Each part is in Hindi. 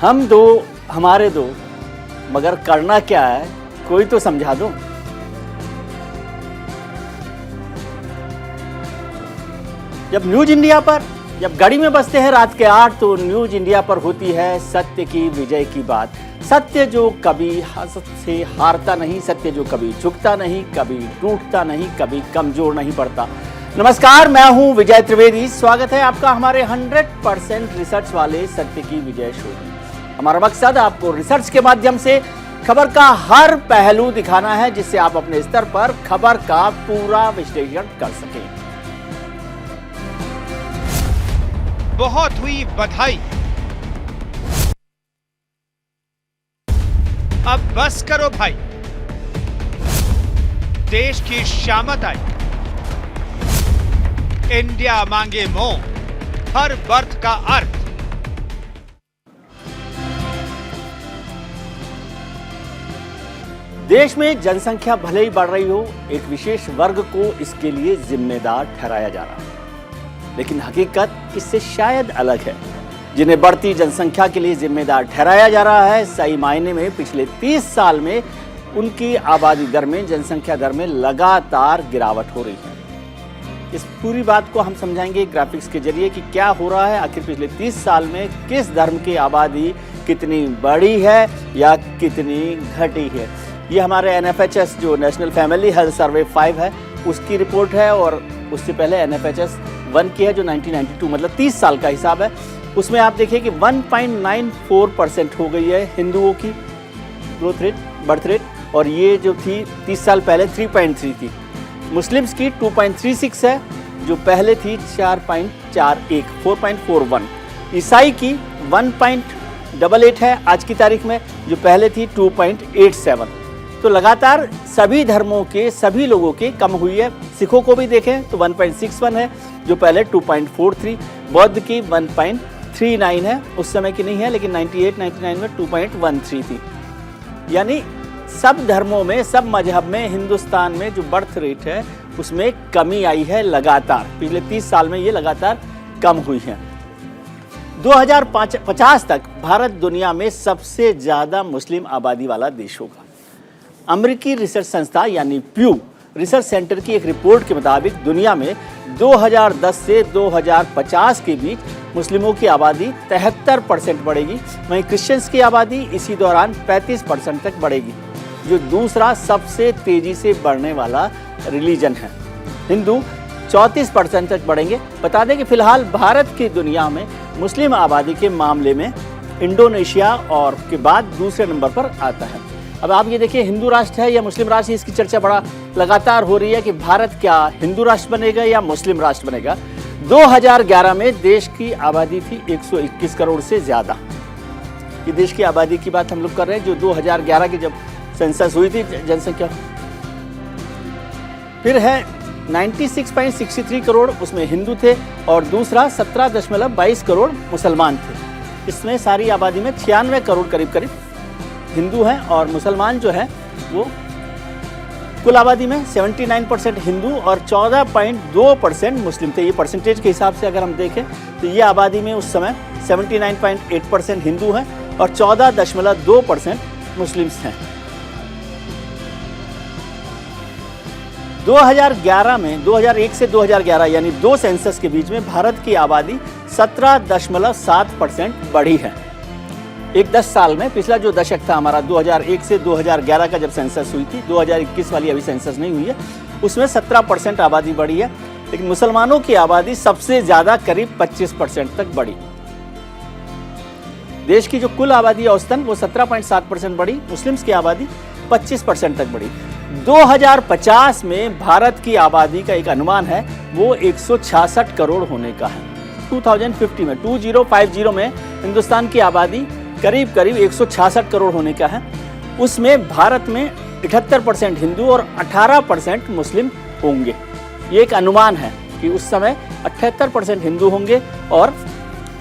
हम दो हमारे दो, मगर करना क्या है कोई तो समझा दो। जब न्यूज इंडिया पर जब गाड़ी में बजते हैं रात के 8 तो न्यूज इंडिया पर होती है सत्य की विजय की बात। सत्य जो कभी हसत से हारता नहीं, सत्य जो कभी झुकता नहीं, कभी टूटता नहीं, कभी कमजोर नहीं पड़ता। नमस्कार, मैं हूं विजय त्रिवेदी। स्वागत है आपका हमारे 100% रिसर्च वाले सत्य की विजय शो में। हमारा मकसद आपको रिसर्च के माध्यम से खबर का हर पहलू दिखाना है, जिससे आप अपने स्तर पर खबर का पूरा विश्लेषण कर सकें। बहुत हुई बधाई, अब बस करो भाई। देश की शामत आई, इंडिया मांगे मोह, हर बर्थ का अर्थ। देश में जनसंख्या भले ही बढ़ रही हो, एक विशेष वर्ग को इसके लिए जिम्मेदार ठहराया जा रहा है, लेकिन हकीकत इससे शायद अलग है। जिन्हें बढ़ती जनसंख्या के लिए जिम्मेदार ठहराया जा रहा है, सही मायने में पिछले 30 साल में उनकी आबादी दर में, जनसंख्या दर में लगातार गिरावट हो रही है। इस पूरी बात को हम समझाएंगे ग्राफिक्स के जरिए कि क्या हो रहा है, आखिर पिछले 30 साल में किस धर्म की आबादी कितनी बढ़ी है या कितनी घटी है। ये हमारे NFHS जो नेशनल फैमिली हेल्थ सर्वे 5 है उसकी रिपोर्ट है, और उससे पहले NFHS 1 की है जो 1992 मतलब 30 साल का हिसाब है। उसमें आप देखिए कि 1.94% हो गई है हिंदुओं की ग्रोथ रेट, बर्थ रेट, और ये जो थी 30 साल पहले 3.3 थी। मुस्लिम्स की 2.36 है जो पहले थी 4.41, 4.41। ईसाई की 1.88 है आज की तारीख में, जो पहले थी 2.87। तो लगातार सभी धर्मों के सभी लोगों की कम हुई है। सिखों को भी देखें तो 1.61 है जो पहले 2.43, बौद्ध की 1.39 है, उस समय की नहीं है, लेकिन 98-99 में 2.13 थी। यानी सब धर्मों में, सब मजहब में हिंदुस्तान में जो बर्थ रेट है उसमें कमी आई है लगातार। पिछले 30 साल में ये लगातार कम हुई है। 2050 तक भारत दुनिया में सबसे ज्यादा मुस्लिम आबादी वाला देश होगा। अमेरिकी रिसर्च संस्था यानी प्यू रिसर्च सेंटर की एक रिपोर्ट के मुताबिक दुनिया में 2010 से 2050 के बीच मुस्लिमों की आबादी 73% बढ़ेगी, वहीं क्रिश्चियंस की आबादी इसी दौरान 35% तक बढ़ेगी, जो दूसरा सबसे तेजी से बढ़ने वाला रिलीजन है। हिंदू 34% तक बढ़ेंगे। बता दें कि फिलहाल भारत की दुनिया में मुस्लिम आबादी के मामले में इंडोनेशिया और के बाद दूसरे नंबर पर आता है। अब आप ये देखिए, हिंदू राष्ट्र है या मुस्लिम राष्ट्र, इसकी चर्चा बड़ा लगातार हो रही है कि भारत क्या हिंदू राष्ट्र बनेगा या मुस्लिम राष्ट्र बनेगा। 2011 में देश की आबादी थी 121 करोड़ से ज्यादा। ये देश की आबादी की बात हम लोग कर रहे हैं जो 2011 की जब सेंसस हुई थी जनसंख्या। फिर है 96.63 करोड़, उसमें हिंदू थे, और दूसरा 17.22 करोड़ मुसलमान थे। इसमें सारी आबादी में 96 करोड़ करीब हिंदू हैं, और मुसलमान जो है वो कुल आबादी में 79% हिंदू और 14.2% मुस्लिम थे। ये परसेंटेज के हिसाब से अगर हम देखें तो ये आबादी में उस समय 79.8% हिंदू हैं और 14.2% मुस्लिम्स हैं। 2011 में 2001 से 2011 यानी 2 सेंसस के बीच में भारत की आबादी 17.7% बढ़ी है। एक 10 साल में, पिछला जो दशक था हमारा 2001 से 2011 का जब सेंसस हुई थी, 2021 वाली अभी सेंसस नहीं हुई है, उसमें 17% आबादी बढ़ी है। लेकिन मुसलमानों की आबादी सबसे ज्यादा करीब 25% तक बढ़ी। देश की जो कुल आबादी औसतन वो 17.7% बढ़ी, मुस्लिम्स की आबादी 25% तक बढ़ी। 2050 में भारत की आबादी का एक अनुमान है वो 166 करोड़ होने का है। 2050 में 2050 में हिंदुस्तान की आबादी करीब 166 करोड़ होने का है। उसमें भारत में 78% हिंदू और 18% मुस्लिम होंगे। ये एक अनुमान है कि उस समय 78% हिंदू होंगे और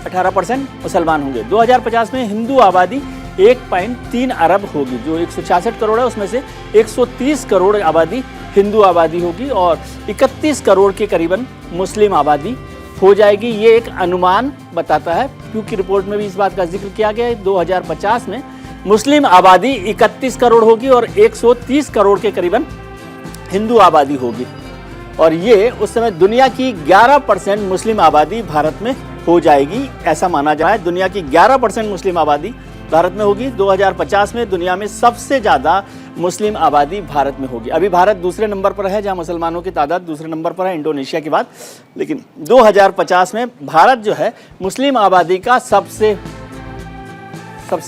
18% मुसलमान होंगे। 2050 में हिंदू आबादी 1.3 अरब होगी, जो 166 करोड़ है उसमें से 130 करोड़ आबादी हिंदू आबादी होगी और 31 करोड़ के करीबन मुस्लिम आबादी हो जाएगी, ये एक अनुमान बताता है, क्योंकि रिपोर्ट में भी इस बात का जिक्र किया गया है 2050 में मुस्लिम आबादी 31 करोड़ होगी और 130 करोड़ के करीबन हिंदू आबादी होगी। और ये उस समय दुनिया की 11% मुस्लिम आबादी भारत में हो जाएगी, ऐसा माना जा रहा है। दुनिया की 11% मुस्लिम आबादी भारत में होगी। 2050 में दुनिया में सबसे ज़्यादा मुस्लिम आबादी भारत में होगी। अभी भारत दूसरे नंबर पर है, जहां मुसलमानों की तादाद दूसरे नंबर पर है इंडोनेशिया के बाद, लेकिन 2050 में भारत जो है मुस्लिम आबादी का सबसे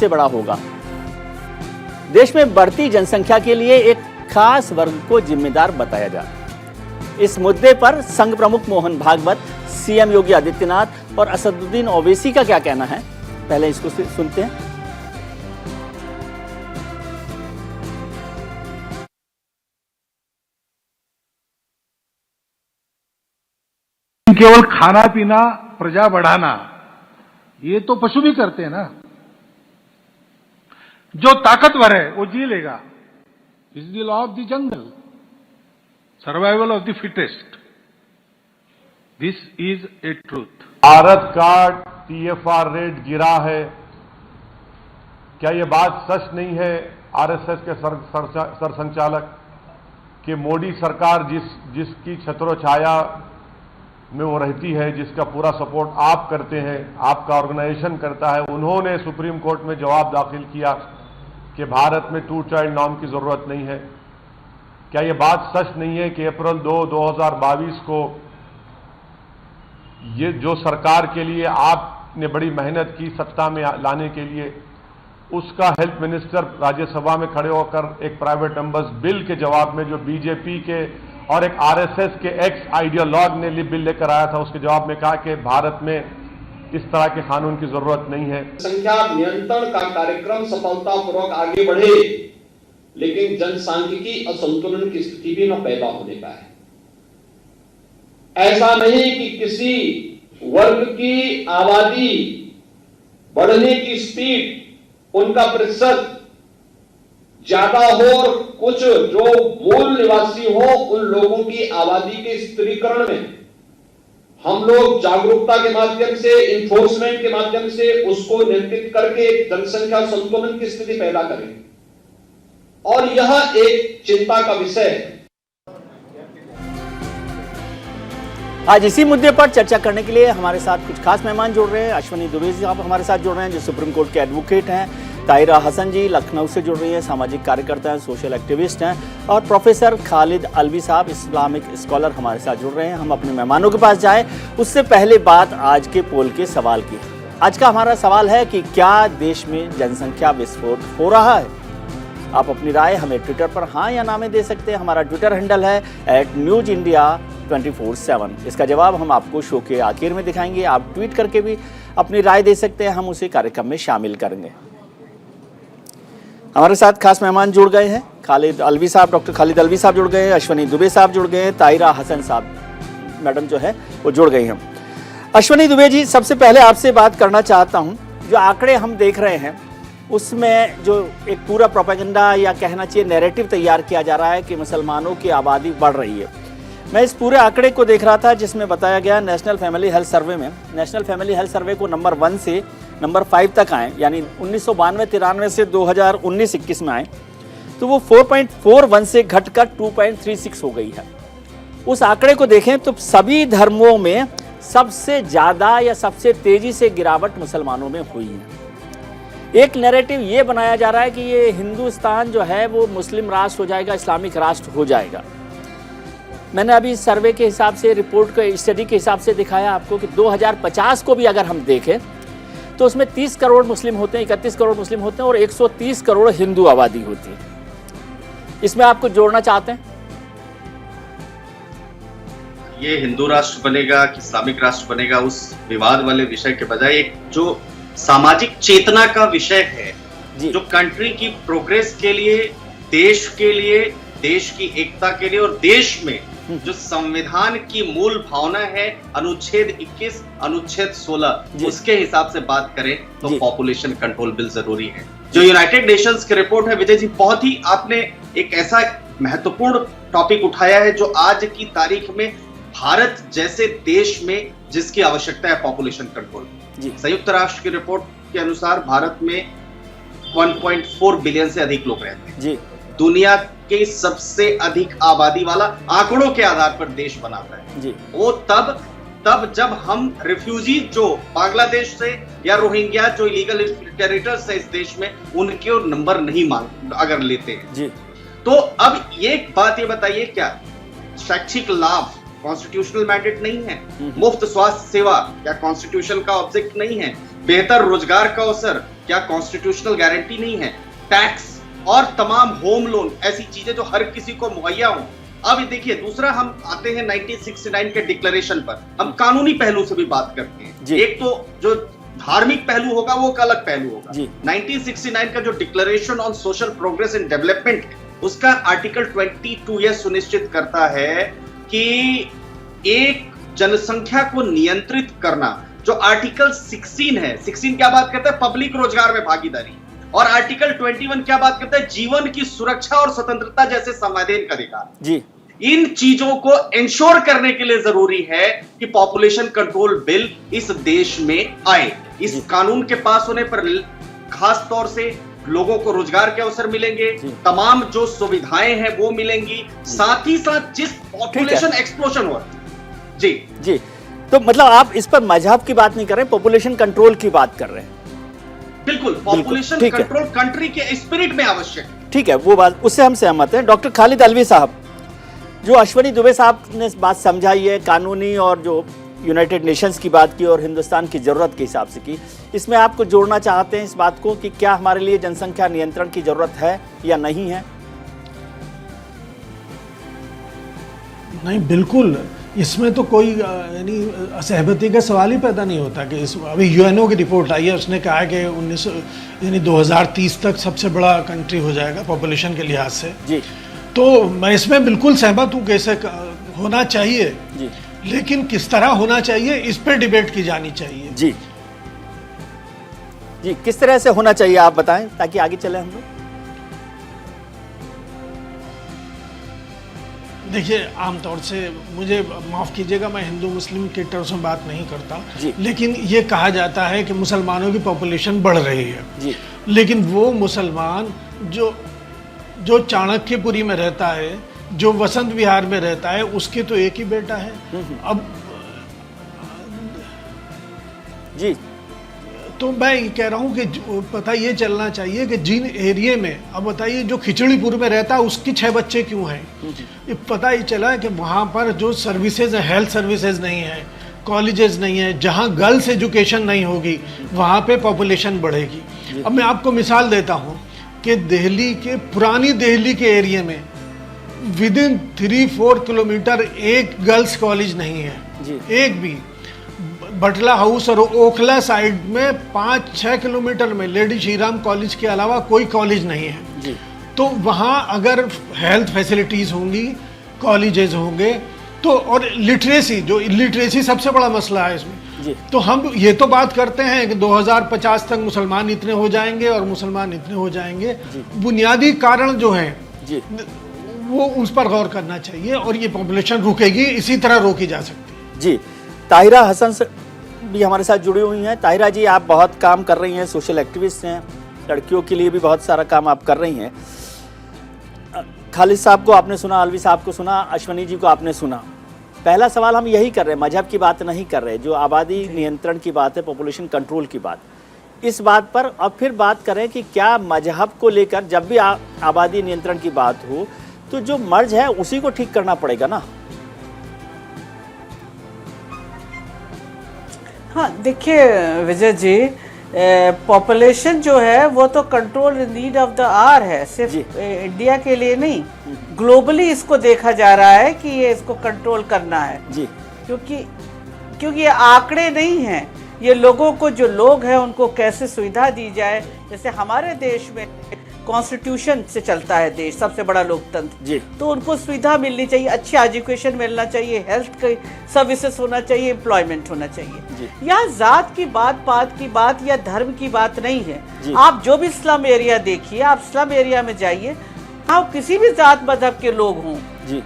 बड़ा होगा। देश में बढ़ती जनसंख्या के लिए एक खास वर्ग को जिम्मेदार बताया जा रहा है। इस मुद्दे पर संघ प्रमुख मोहन भागवत, सीएम योगी आदित्यनाथ और असदुद्दीन ओवैसी का क्या कहना है, पहले इसको सुनते हैं। केवल खाना पीना, प्रजा बढ़ाना, ये तो पशु भी करते हैं ना। जो ताकतवर है वो जी लेगा। Is the law of the jungle, survival of the fittest. This is a truth. Bharat का टीएफआर रेट गिरा है, क्या यह बात सच नहीं है आरएसएस के सरसंचालक कि मोदी सरकार जिसकी छत्रोछाया में वो रहती है, जिसका पूरा सपोर्ट आप करते हैं, आपका ऑर्गेनाइजेशन करता है, उन्होंने सुप्रीम कोर्ट में जवाब दाखिल किया कि भारत में 2 चाइल्ड नॉर्म की जरूरत नहीं है। क्या यह बात सच नहीं है कि अप्रैल 2, 2022 को ये जो सरकार के लिए आपने बड़ी मेहनत की सत्ता में लाने के लिए, उसका हेल्थ मिनिस्टर राज्यसभा में खड़े होकर एक प्राइवेट नंबर्स बिल के जवाब में, जो बीजेपी के और एक आरएसएस के एक्स आइडियोलॉग ने बिल लेकर आया था, उसके जवाब में कहा कि भारत में इस तरह के कानून की जरूरत नहीं है। संख्या नियंत्रण का कार्यक्रम सफलतापूर्वक आगे बढ़े, लेकिन जनसांख्यिकी असंतुलन की स्थिति भी न पैदा होने पाए। ऐसा नहीं कि किसी वर्ग की आबादी बढ़ने की स्पीड, उनका प्रतिशत ज्यादा हो और कुछ जो मूल निवासी हो, उन लोगों की आबादी के स्थिरीकरण में हम लोग जागरूकता के माध्यम से, इन्फोर्समेंट के माध्यम से उसको नियंत्रित करके जनसंख्या संतुलन की स्थिति पैदा करें। और यह एक चिंता का विषय है। आज इसी मुद्दे पर चर्चा करने के लिए हमारे साथ कुछ खास मेहमान जुड़ रहे हैं। अश्वनी दुबे साहब हमारे साथ जुड़ रहे हैं, जो सुप्रीम कोर्ट के एडवोकेट हैं। ताहिरा हसन जी लखनऊ से जुड़ रही हैं, सामाजिक कार्यकर्ता हैं, सोशल एक्टिविस्ट हैं। और प्रोफेसर खालिद अलवी साहब इस्लामिक स्कॉलर हमारे साथ जुड़ रहे हैं। हम अपने मेहमानों के पास जाएं, उससे पहले बात आज के पोल के सवाल की। आज का हमारा सवाल है कि क्या देश में जनसंख्या विस्फोट हो रहा है? आप अपनी राय हमें ट्विटर पर हाँ या ना में दे सकते हैं। हमारा ट्विटर हैंडल है @newsindia247। इसका जवाब हम आपको शो के आखिर में दिखाएंगे। आप ट्वीट करके भी अपनी राय दे सकते हैं, हम उसे कार्यक्रम में शामिल करेंगे। हमारे साथ खास मेहमान जुड़ गए हैं। खालिद अलवी साहब, डॉक्टर खालिद अलवी साहब जुड़ गए हैं, अश्वनी दुबे साहब जुड़ गए हैं, ताहिरा हसन साहब मैडम जो है वो जुड़ गई हैं। अश्वनी दुबे जी, सबसे पहले आपसे बात करना चाहता हूं, जो आंकड़े हम देख रहे हैं उसमें जो एक पूरा प्रोपेगेंडा या कहना चाहिए नैरेटिव तैयार किया जा रहा है कि मुसलमानों की आबादी बढ़ रही है। मैं इस पूरे आंकड़े को देख रहा था जिसमें बताया गया नेशनल फैमिली हेल्थ सर्वे में, नेशनल फैमिली हेल्थ सर्वे को नंबर 1 से नंबर 5 तक आए, यानी 1992-93 से 2019-21 में आए, तो वो 4.41 से घटकर 2.36 हो गई है। उस आंकड़े को देखें तो सभी धर्मों में सबसे ज़्यादा या सबसे तेज़ी से गिरावट मुसलमानों में हुई है। एक नैरेटिव ये बनाया जा रहा है कि ये हिंदुस्तान जो है वो मुस्लिम राष्ट्र हो जाएगा, इस्लामिक राष्ट्र हो जाएगा। मैंने अभी सर्वे के हिसाब से, रिपोर्ट के स्टडी के हिसाब से दिखाया आपको कि 2050 को भी अगर हम देखें तो उसमें 30 करोड़ मुस्लिम होते हैं, 31 करोड़ मुस्लिम होते हैं और 130 करोड़ हिंदू आबादी होती है। इसमें आप कुछ जोड़ना चाहते हैं? ये हिंदू राष्ट्र बनेगा कि इस्लामिक राष्ट्र बनेगा, उस विवाद वाले विषय के बजाय एक जो सामाजिक चेतना का विषय है, जो कंट्री की प्रोग्रेस के लिए, देश के लिए, देश की एकता के लिए और देश में जो संविधान की मूल भावना है, अनुच्छेद 21, अनुच्छेद 16, उसके हिसाब से बात करें तो पॉपुलेशन कंट्रोल बिल जरूरी है। जो यूनाइटेड नेशंस की रिपोर्ट है, विजय जी, बहुत ही आपने एक ऐसा महत्वपूर्ण टॉपिक उठाया है जो आज की तारीख में भारत जैसे देश में जिसकी आवश्यकता है पॉपुलेशन कंट्रोल। संयुक्त राष्ट्र की रिपोर्ट के अनुसार भारत में 1.4 बिलियन से अधिक लोग रहते हैं। दुनिया के सबसे अधिक आबादी वाला आंकड़ों के आधार पर देश बनाता है। वो तब जब हम रिफ्यूजीज जो बांग्लादेश से या रोहिंग्या जो इलीगल टेरिटर्स है इस देश में, उनके नंबर नहीं अगर लेते हैं। तो अब ये बात ये बताइए, क्या शैक्षिक लाभ कॉन्स्टिट्यूशनल मैंडेट नहीं है? मुफ्त स्वास्थ्य सेवा क्या कॉन्स्टिट्यूशन का ऑब्जेक्ट नहीं है? बेहतर रोजगार का अवसर क्या कॉन्स्टिट्यूशनल गारंटी नहीं है? टैक्स और तमाम होम लोन, ऐसी चीजें जो हर किसी को मुहैया हो। अब देखिए, दूसरा हम आते हैं 1969 के डिक्लेरेशन पर। हम कानूनी पहलू से भी बात करते हैं। एक तो जो धार्मिक पहलू होगा वो एक अलग पहलू होगा। 1969 का जो declaration on social progress and development, उसका आर्टिकल 22 यह सुनिश्चित करता है कि एक जनसंख्या को नियंत्रित करना। जो आर्टिकल 16 है, 16 क्या बात करता है? पब्लिक रोजगार में भागीदारी। और आर्टिकल 21 क्या बात करता है? जीवन की सुरक्षा और स्वतंत्रता जैसे संवैधानिक अधिकार। इन चीजों को इंश्योर करने के लिए जरूरी है कि पॉपुलेशन कंट्रोल बिल इस देश में आए। इस कानून के पास होने पर खास तौर से लोगों को रोजगार के अवसर मिलेंगे, तमाम जो सुविधाएं हैं वो मिलेंगी, साथ ही साथ जिस पॉपुलेशन एक्सप्लोजन हो रहा। जी, तो मतलब आप इस पर मजहब की बात नहीं कर रहे, पॉपुलेशन कंट्रोल की बात कर रहे हैं। बिल्कुल, पॉपुलेशन कंट्रोल कंट्री के स्पिरिट में आवश्यक है। ठीक है, वो बात, उससे हम सहमत हैं। डॉक्टर खालिद अलवी साहब, जो अश्वनी दुबे साहब ने बात समझाई है कानूनी और जो यूनाइटेड नेशंस की बात की और हिंदुस्तान की जरूरत के हिसाब से की, इसमें आपको जोड़ना चाहते हैं इस बात को कि क्या हमारे लिए जनसंख्या नियंत्रण की जरूरत है या नहीं है? नहीं, बिल्कुल, इसमें तो कोई यानी असहमति का सवाल ही पैदा नहीं होता कि अभी यूएनओ की रिपोर्ट आई है, उसने कहा कि 2030 तक सबसे बड़ा कंट्री हो जाएगा पॉपुलेशन के लिहाज से। तो मैं इसमें बिल्कुल सहमत हूँ कि ऐसे होना चाहिए, लेकिन किस तरह होना चाहिए इस पर डिबेट की जानी चाहिए। जी, किस तरह से होना चाहिए आप बताएं ताकि आगे चले हम लोग। देखिए, आमतौर से मुझे माफ़ कीजिएगा, मैं हिंदू मुस्लिम के टर्म्स में बात नहीं करता, लेकिन ये कहा जाता है कि मुसलमानों की पॉपुलेशन बढ़ रही है। लेकिन वो मुसलमान जो चाणक्यपुरी में रहता है, जो वसंत विहार में रहता है, उसके तो एक ही बेटा है। अब तो मैं ये कह रहा हूँ कि पता ये चलना चाहिए कि जिन एरिया में, अब बताइए, जो खिचड़ीपुर में रहता है उसकी 6 बच्चे क्यों हैं? ये पता ही चला कि वहाँ पर जो सर्विसेज है, हेल्थ सर्विसेज नहीं है, कॉलेजेस नहीं है, जहाँ गर्ल्स एजुकेशन नहीं होगी वहाँ पे पॉपुलेशन बढ़ेगी। अब मैं आपको मिसाल देता हूँ कि दिल्ली के, पुरानी दिल्ली के एरिया में विदिन 3-4 किलोमीटर एक गर्ल्स कॉलेज नहीं है, एक भी। बटला हाउस और ओखला साइड में 5-6 किलोमीटर में लेडी श्रीराम कॉलेज के अलावा कोई कॉलेज नहीं है। तो वहाँ अगर हेल्थ फैसिलिटीज़ होंगी, कॉलेजेस होंगे, तो और लिटरेसी सबसे बड़ा मसला है इसमें। तो हम ये तो बात करते हैं कि 2050 तक मुसलमान इतने हो जाएंगे और मुसलमान इतने हो जाएंगे। बुनियादी कारण जो हैं वो उस पर गौर करना चाहिए और ये पॉपुलेशन रुकेगी, इसी तरह रोकी जा सकती है। जी, ताहिरा हसन भी हमारे साथ जुड़ी हुई हैं। ताहिरा जी, आप बहुत काम कर रही हैं, सोशल एक्टिविस्ट हैं, लड़कियों के लिए भी बहुत सारा काम आप कर रही हैं। खालिद साहब को आपने सुना, अलवी साहब को सुना, अश्वनी जी को आपने सुना। पहला सवाल हम यही कर रहे हैं, मजहब की बात नहीं कर रहे, जो आबादी नियंत्रण की बात है, पॉपुलेशन कंट्रोल की बात, इस बात पर अब फिर बात करें कि क्या मजहब को लेकर जब भी आबादी नियंत्रण की बात हो तो जो मर्ज है उसी को ठीक करना पड़ेगा ना? हाँ, देखिए विजय जी, पॉपुलेशन जो है वो तो control in need of the hour है, सिर्फ इंडिया के लिए नहीं, ग्लोबली इसको देखा जा रहा है कि ये इसको कंट्रोल करना है जी। क्योंकि ये आंकड़े नहीं हैं, ये लोगों को, जो लोग हैं उनको कैसे सुविधा दी जाए। जैसे हमारे देश में कॉन्स्टिट्यूशन से चलता है देश, सबसे बड़ा लोकतंत्र जी, तो उनको सुविधा मिलनी चाहिए, अच्छी एजुकेशन मिलना चाहिए, हेल्थ के सर्विसेज होना चाहिए, एम्प्लॉयमेंट होना चाहिए। यहाँ जात की बात, पात की बात या धर्म की बात नहीं है। आप जो भी स्लम एरिया देखिए, आप स्लम एरिया में जाइए, आप किसी भी जात मजहब के लोग हों,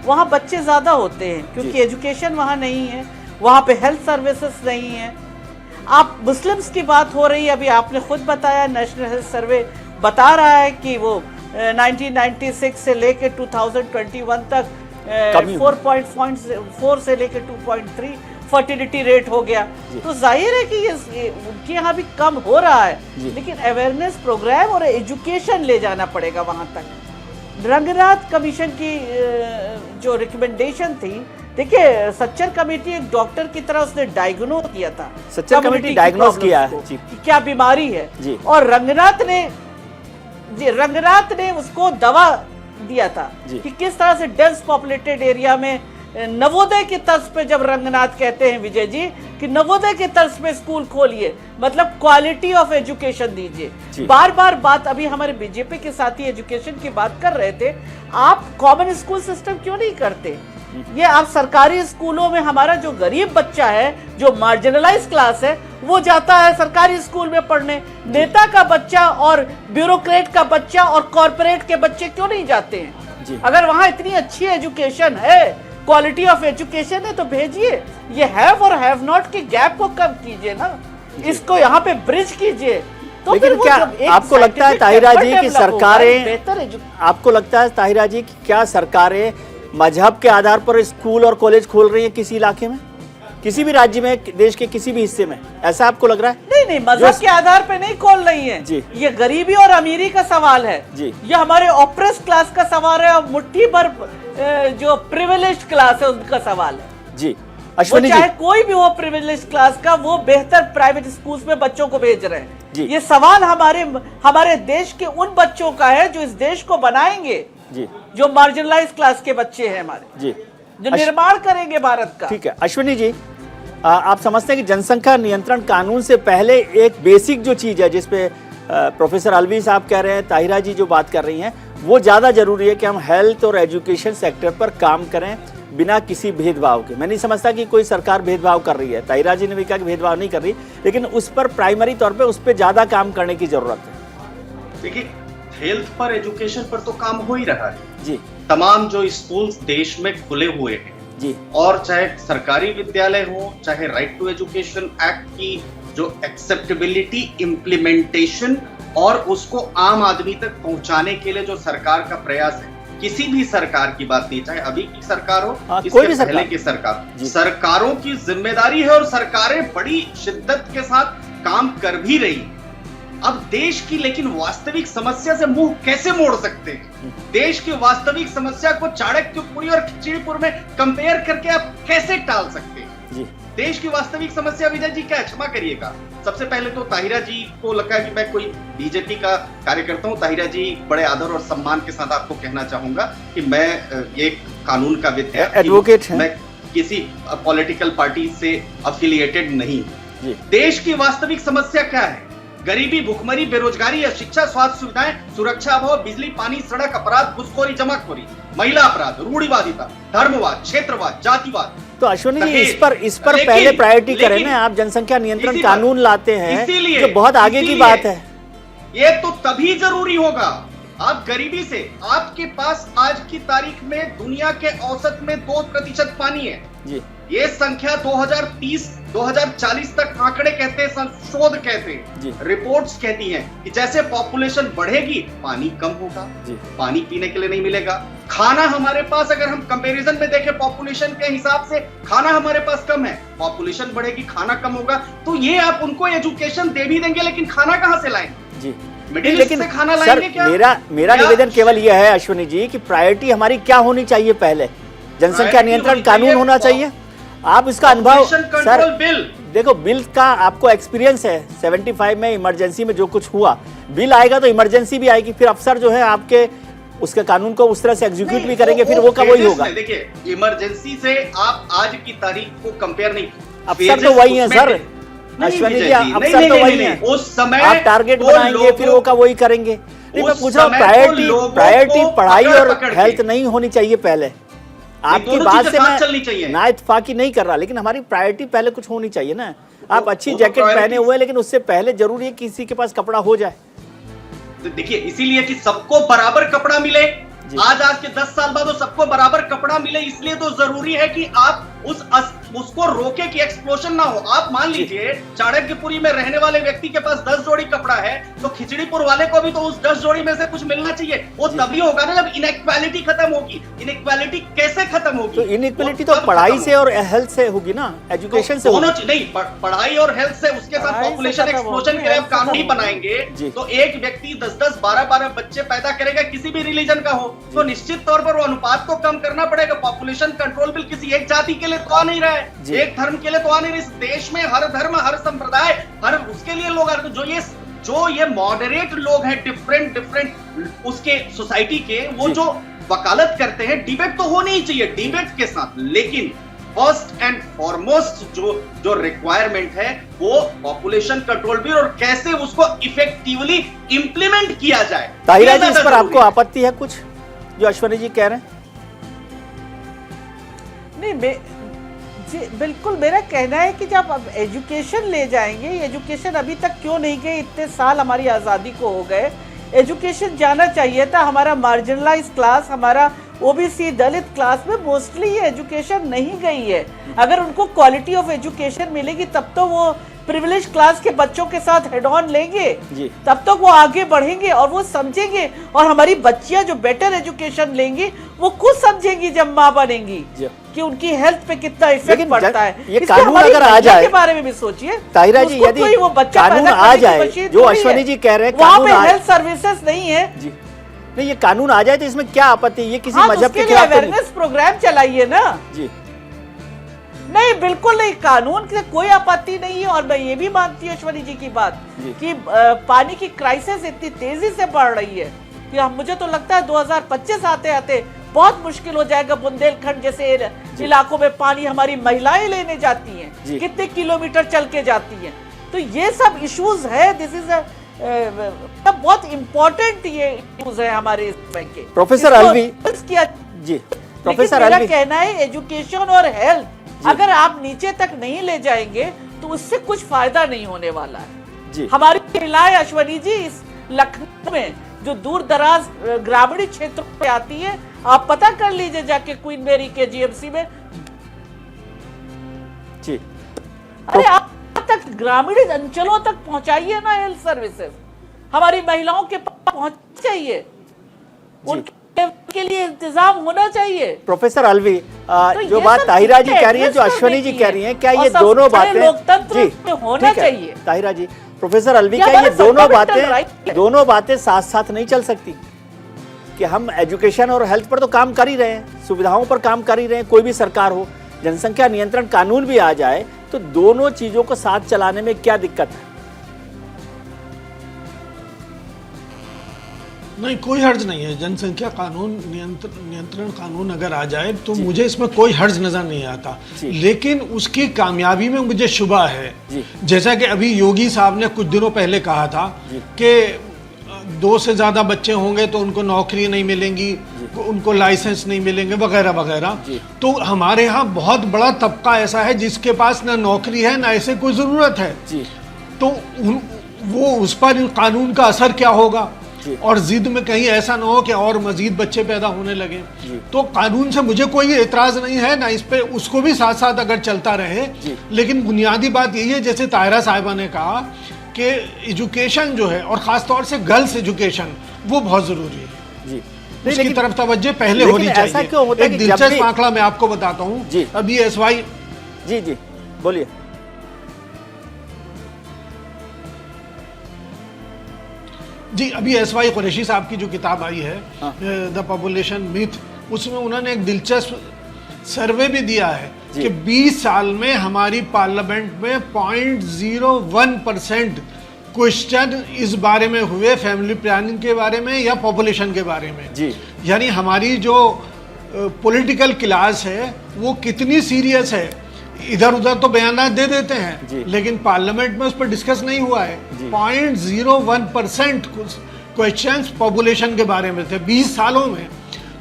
वहाँ बच्चे ज्यादा होते हैं क्योंकि एजुकेशन वहाँ नहीं है, वहाँ पे हेल्थ सर्विसेज नहीं है। आप मुस्लिम्स की बात हो रही है, अभी आपने खुद बताया नेशनल हेल्थ सर्वे बता रहा है कि वो 1996 से लेके 2021 तक 4.4 से लेके 2.3 फर्टिलिटी रेट हो गया। तो जाहिर है कि ये उनके यहाँ भी कम हो रहा है, लेकिन अवेयरनेस प्रोग्राम और एजुकेशन ले जाना पड़ेगा वहां तक। रंगनाथ कमीशन की जो रिकमेंडेशन थी, देखिए सच्चर कमेटी एक डॉक्टर की तरह उसने डायग्नोज किया था, सच्चर कमेटी डायग्नोज किया है कि क्या बीमारी है, और रंगनाथ ने उसको दवा दिया था कि किस तरह से डेंस पॉपुलेटेड एरिया में नवोदय की तर्ज पे, जब रंगनाथ कहते हैं विजय जी कि नवोदय के तर्ज पे स्कूल खोलिए, मतलब क्वालिटी ऑफ एजुकेशन दीजिए। बार बार बात अभी हमारे बीजेपी के साथी एजुकेशन की बात कर रहे थे, आप कॉमन स्कूल सिस्टम क्यों नहीं करते? ये आप सरकारी स्कूलों में हमारा जो गरीब बच्चा है, जो मार्जिनलाइज क्लास है, वो जाता है सरकारी स्कूल में पढ़ने। नेता का बच्चा और ब्यूरोक्रेट का बच्चा और कॉर्पोरेट के बच्चे क्यों नहीं जाते हैं? अगर वहां इतनी अच्छी एजुकेशन है, क्वालिटी ऑफ एजुकेशन है, तो भेजिए। ये हैव और हैव नॉट के गैप को कम कीजिए ना, इसको यहाँ पे ब्रिज कीजिए। तो लेकिन क्या आपको लगता है ताहिरा जी कि सरकारें, आपको लगता है ताहिरा जी कि क्या सरकारें मजहब के आधार पर स्कूल और कॉलेज खोल रही है किसी इलाके में, किसी भी राज्य में, देश के किसी भी हिस्से में? ऐसा आपको लग रहा है? नहीं, मजहब के आधार पे नहीं खोल रही है जी। ये गरीबी और अमीरी का सवाल है जी, ये हमारे ऑप्रेस क्लास का सवाल है, और मुट्ठी भर जो प्रिविलेज क्लास है उनका सवाल है जी। अश्विनी जी, चाहे कोई भी हो प्रिविलेज क्लास का, वो बेहतर प्राइवेट स्कूल्स में बच्चों को भेज रहे हैं जी। ये सवाल हमारे देश के उन बच्चों का है जो इस देश को बनाएंगे जी, जो मार्जिनलाइज क्लास के बच्चे हैं हमारे जी, जो निर्माण करेंगे भारत का। ठीक है अश्विनी जी, आप समझते हैं कि जनसंख्या नियंत्रण कानून से पहले एक बेसिक जो चीज है, जिसपे प्रोफेसर अलवी साहब कह रहे हैं, ताहिरा जी जो बात कर रही हैं, वो ज्यादा जरूरी है कि हम हेल्थ और एजुकेशन सेक्टर पर काम करें बिना किसी भेदभाव के। मैं नहीं समझता कि कोई सरकार भेदभाव कर रही है, ताहिरा जी ने भी कहा कि भेदभाव नहीं कर रही, लेकिन उस पर प्राइमरी तौर पे उस पर ज्यादा काम करने की जरूरत है। देखिए, हेल्थ पर, एजुकेशन पर तो काम हो ही रहा है जी। तमाम जो स्कूल्स देश में खुले हुए हैं जी, और चाहे सरकारी विद्यालय हो, चाहे राइट टू एजुकेशन एक्ट की जो एक्सेप्टेबिलिटी, इम्प्लीमेंटेशन और उसको आम आदमी तक पहुंचाने के लिए जो सरकार का प्रयास है, किसी भी सरकार की बात नहीं, चाहे अभी की सरकार हो, कोई भी पहले की सरकार, सरकारों की जिम्मेदारी है और सरकारें बड़ी शिद्दत के साथ काम कर भी रही है। अब देश की लेकिन वास्तविक समस्या से मुंह कैसे मोड़ सकते हैं? देश की वास्तविक समस्या को चाणक्यपुरी और खिचड़ीपुर में कंपेयर करके आप कैसे टाल सकते हैं जी? देश की वास्तविक समस्या, विजय जी क्या, क्षमा करिएगा, सबसे पहले तो ताहिरा जी को लगा कि मैं कोई बीजेपी का कार्यकर्ता हूं। ताहिरा जी, बड़े आदर और सम्मान के साथ आपको कहना चाहूंगा कि मैं ये कानून का विद्यार्थी, एडवोकेट है, मैं किसी पॉलिटिकल पार्टी से अफिलिएटेड नहीं। देश की वास्तविक समस्या क्या है? गरीबी, भुखमरी, बेरोजगारी, अशिक्षा, स्वास्थ्य सुविधाएं, सुरक्षा अभाव, बिजली, पानी, सड़क, अपराध, घुसखोरी, जमाखोरी, महिला अपराध, रूढ़िवादिता, धर्मवाद, क्षेत्रवाद, जातिवाद। तो अश्विनी जी, इस पर पहले प्रायोरिटी करें ना। आप जनसंख्या नियंत्रण कानून लाते हैं, जो बहुत आगे की बात है। ये तो तभी जरूरी होगा। आप गरीबी से, आपके पास आज की तारीख में दुनिया के औसत में 2% पानी है जी। ये संख्या 2030-2040 तक आंकड़े कहते हैं, शोध कहते हैं, रिपोर्ट्स कहती हैं कि जैसे पॉपुलेशन बढ़ेगी पानी कम होगा, पानी पीने के लिए नहीं मिलेगा। खाना हमारे पास, अगर हम कंपैरिजन में देखें पॉपुलेशन के हिसाब से, खाना हमारे पास कम है, पॉपुलेशन बढ़ेगी, खाना कम होगा। तो ये आप उनको एजुकेशन दे भी देंगे, लेकिन खाना कहां से लाएंगे जी? लेकिन खाना लाएंगे क्या? मेरा निवेदन केवल यह है अश्विनी जी कि प्रायोरिटी हमारी क्या होनी चाहिए? पहले जनसंख्या नियंत्रण कानून होना चाहिए। आप इसका अनुभव सर, देखो बिल का आपको एक्सपीरियंस है, 75 में इमरजेंसी में जो कुछ हुआ, बिल आएगा तो इमरजेंसी भी आएगी, फिर अफसर जो है आपके उसके कानून को उस तरह से एग्जीक्यूट भी करेंगे, फिर वो का वही होगा। देखिए, इमरजेंसी से आप आज की तारीख को कंपेयर नहीं, अफसर तो वही है सर, अश्विनी जी, अफसर तो वही है। उस समय आप टारगेट बनाएंगे, फिर वो का वही करेंगे। नहीं, मैं पूछ रहा हूँ, प्रायोरिटी पढ़ाई और हेल्थ नहीं होनी चाहिए पहले? आपकी बात से मैं ना इत्तेफाकी नहीं कर रहा, लेकिन हमारी प्रायोरिटी पहले कुछ होनी चाहिए ना। आप अच्छी जैकेट पहने हुए, लेकिन उससे पहले जरूरी है किसी के पास कपड़ा हो जाए। तो देखिए, इसीलिए कि सबको बराबर कपड़ा मिले, आज के 10 साल बाद वो सबको बराबर कपड़ा मिले, इसलिए तो जरूरी है कि आप उसको रोके कि एक्सप्लोजन ना हो। आप मान लीजिए चाणक्यपुरी में रहने वाले व्यक्ति के पास 10 जोड़ी कपड़ा है, तो खिचड़ीपुर वाले को भी तो उस 10 जोड़ी में से कुछ मिलना चाहिए। वो तभी होगा ना जब इनइक्वालिटी खत्म होगी। इनइक्वालिटी कैसे खत्म होगी? तो इनइक्वालिटी तो पढ़ाई से और हेल्थ से होगी ना, एजुकेशन से दोनों नहीं, पढ़ाई और हेल्थ से, उसके साथ पॉपुलेशन एक्सप्लोजन के लिए आप कानून ही बनाएंगे तो एक व्यक्ति 10-10, 12-12 बच्चे पैदा करेगा, किसी भी रिलीजन का हो, तो निश्चित तौर पर वो अनुपात को कम करना पड़ेगा। पॉपुलेशन कंट्रोल बिल किसी एक जाति के लिए तो आ नहीं रहा है, एक धर्म के लिए तो आ नहीं रहा। इस देश में हर धर्म, हर संप्रदाय, हर उसके लिए लोग आ रहे। जो ये मॉडरेट लोग हैं, डिफरेंट उसके सोसाइटी के, वो जो वकालत करते हैं, डिबेट तो होनी ही चाहिए डिबेट के साथ, लेकिन फर्स्ट एंड फॉरमोस्ट जो रिक्वायरमेंट है वो पॉपुलेशन कंट्रोल बिल और कैसे उसको इफेक्टिवली इंप्लीमेंट किया जाए। ताहिरा जी, इस पर आपको आपत्ति है कुछ जो अश्वनी जी कह रहे हैं? नहीं, जी बिल्कुल, मेरा कहना है कि जब अब एजुकेशन ले जाएंगे, एजुकेशन अभी तक क्यों नहीं गए? इतने साल हमारी आज़ादी को हो गए, एजुकेशन जाना चाहिए था। हमारा मार्जिनलाइज क्लास, हमारा ओबीसी दलित क्लास में मोस्टली ये एजुकेशन नहीं गई है। अगर उनको क्वालिटी ऑफ एजुकेशन मिलेगी तब तो वो प्रिविलेज क्लास के बच्चों के साथ हेड ऑन लेंगे, तब तक वो आगे बढ़ेंगे और वो समझेंगे। और हमारी बच्चियां जो बेटर एजुकेशन लेंगी वो खुद समझेंगी जब माँ बनेंगी कि उनकी हेल्थ पे कितना इफेक्ट पड़ता है। ये कानून अगर आ जाए के बारे में भी सोचिए ताहिरा जी, यदि वो बच्चा कानून आ जाए, जो अश्वनी जी कह रहे हैं, वहाँ पे हेल्थ सर्विसेज नहीं है जी, नहीं, ये कानून आ जाए तो इसमें क्या आपत्ति? ये किसी मजहब के खिलाफ अवेयरनेस प्रोग्राम चलाइए ना जी। नहीं, बिल्कुल नहीं, कानून से कोई आपत्ति नहीं है। और मैं ये भी मानती हूँ अश्वनी जी की बात कि पानी की क्राइसिस इतनी तेजी से बढ़ रही है कि मुझे तो लगता है 2025 आते आते बहुत मुश्किल हो जाएगा। बुंदेलखंड जैसे इलाकों में पानी हमारी महिलाएं लेने जाती हैं, कितने किलोमीटर चल के जाती हैं। तो ये सब इश्यूज है, दिस इज बहुत इम्पोर्टेंट ये इश्यूज है हमारे इसमें के। प्रोफेसर अलवी जी, प्रोफेसर अलवी, मेरा कहना है एजुकेशन और हेल्थ अगर आप नीचे तक नहीं ले जाएंगे तो उससे कुछ फायदा नहीं होने वाला है जी। हमारी महिलाएं अश्वनी जी इस लखनऊ में जो दूर दराज ग्रामीण क्षेत्रों में आती है, आप पता कर लीजिए जाके क्वीन मेरी के जीएमसी में जी। अरे आप तक ग्रामीण अंचलों तक पहुंचाइए ना हेल्थ सर्विसेज, हमारी महिलाओं के पास पहुंच चाहिए, उनके लिए इंतजाम होना चाहिए। प्रोफेसर अलवी, जो बात ताहिरा जी कह रही है, जो अश्वनी जी कह रही हैं, क्या ये दोनों बातें लोकतंत्र में होना चाहिए? ताहिरा जी, प्रोफेसर अलवी, क्या ये दोनों बातें साथ साथ नहीं चल सकती? कि हम एजुकेशन और हेल्थ पर तो काम कर ही रहे हैं, सुविधाओं पर काम कर ही रहे हैं, कोई भी सरकार हो, जनसंख्या नियंत्रण कानून भी आ जाए तो दोनों चीजों को साथ चलाने में क्या दिक्कत है? नहीं, कोई हर्ज नहीं है। जनसंख्या कानून, नियंत्रण कानून अगर आ जाए तो मुझे इसमें कोई हर्ज नजर नहीं आता, लेकिन उसकी कामयाबी में मुझे शुबा है। जैसा कि अभी योगी साहब ने कुछ दिनों पहले कहा था कि 2 से ज्यादा बच्चे होंगे तो उनको नौकरी नहीं मिलेंगी, उनको लाइसेंस नहीं मिलेंगे, वगैरह वगैरह। तो हमारे यहाँ बहुत बड़ा तबका ऐसा है जिसके पास ना नौकरी है ना ऐसे कोई जरूरत है। तो वो उस पर कानून का असर क्या होगा, और जिद में कहीं ऐसा ना हो कि और मजीद बच्चे पैदा होने लगे। तो कानून से मुझे कोई एतराज नहीं है ना इस पे, उसको भी साथ साथ अगर चलता रहे। लेकिन बुनियादी बात यही है, जैसे ताहिरा साहिबा ने कहा कि एजुकेशन जो है और खास तौर से गर्ल्स एजुकेशन वो बहुत जरूरी है, उसकी तरफ तवज्जो पहले होनी चाहिए। एक दिलचस्प आंकड़ा मैं आपको बताता हूँ। अभी एसवाई जी बोलिए। जी, अभी एसवाई कुरैशी साहब की जो किताब आई है द पॉपुलेशन मिथ, उसमें उन्होंने एक दिलचस्प सर्वे भी दिया है कि 20 साल में हमारी पार्लियामेंट में 0.01% क्वेश्चन इस बारे में हुए, फैमिली प्लानिंग के बारे में या पॉपुलेशन के बारे में। यानी हमारी जो पॉलिटिकल क्लास है वो कितनी सीरियस है। इधर उधर तो बयान दे देते हैं लेकिन पार्लियामेंट में उस पर डिस्कस नहीं हुआ है। 0.01% क्वेश्चंस पॉपुलेशन के बारे में थे 20 सालों में।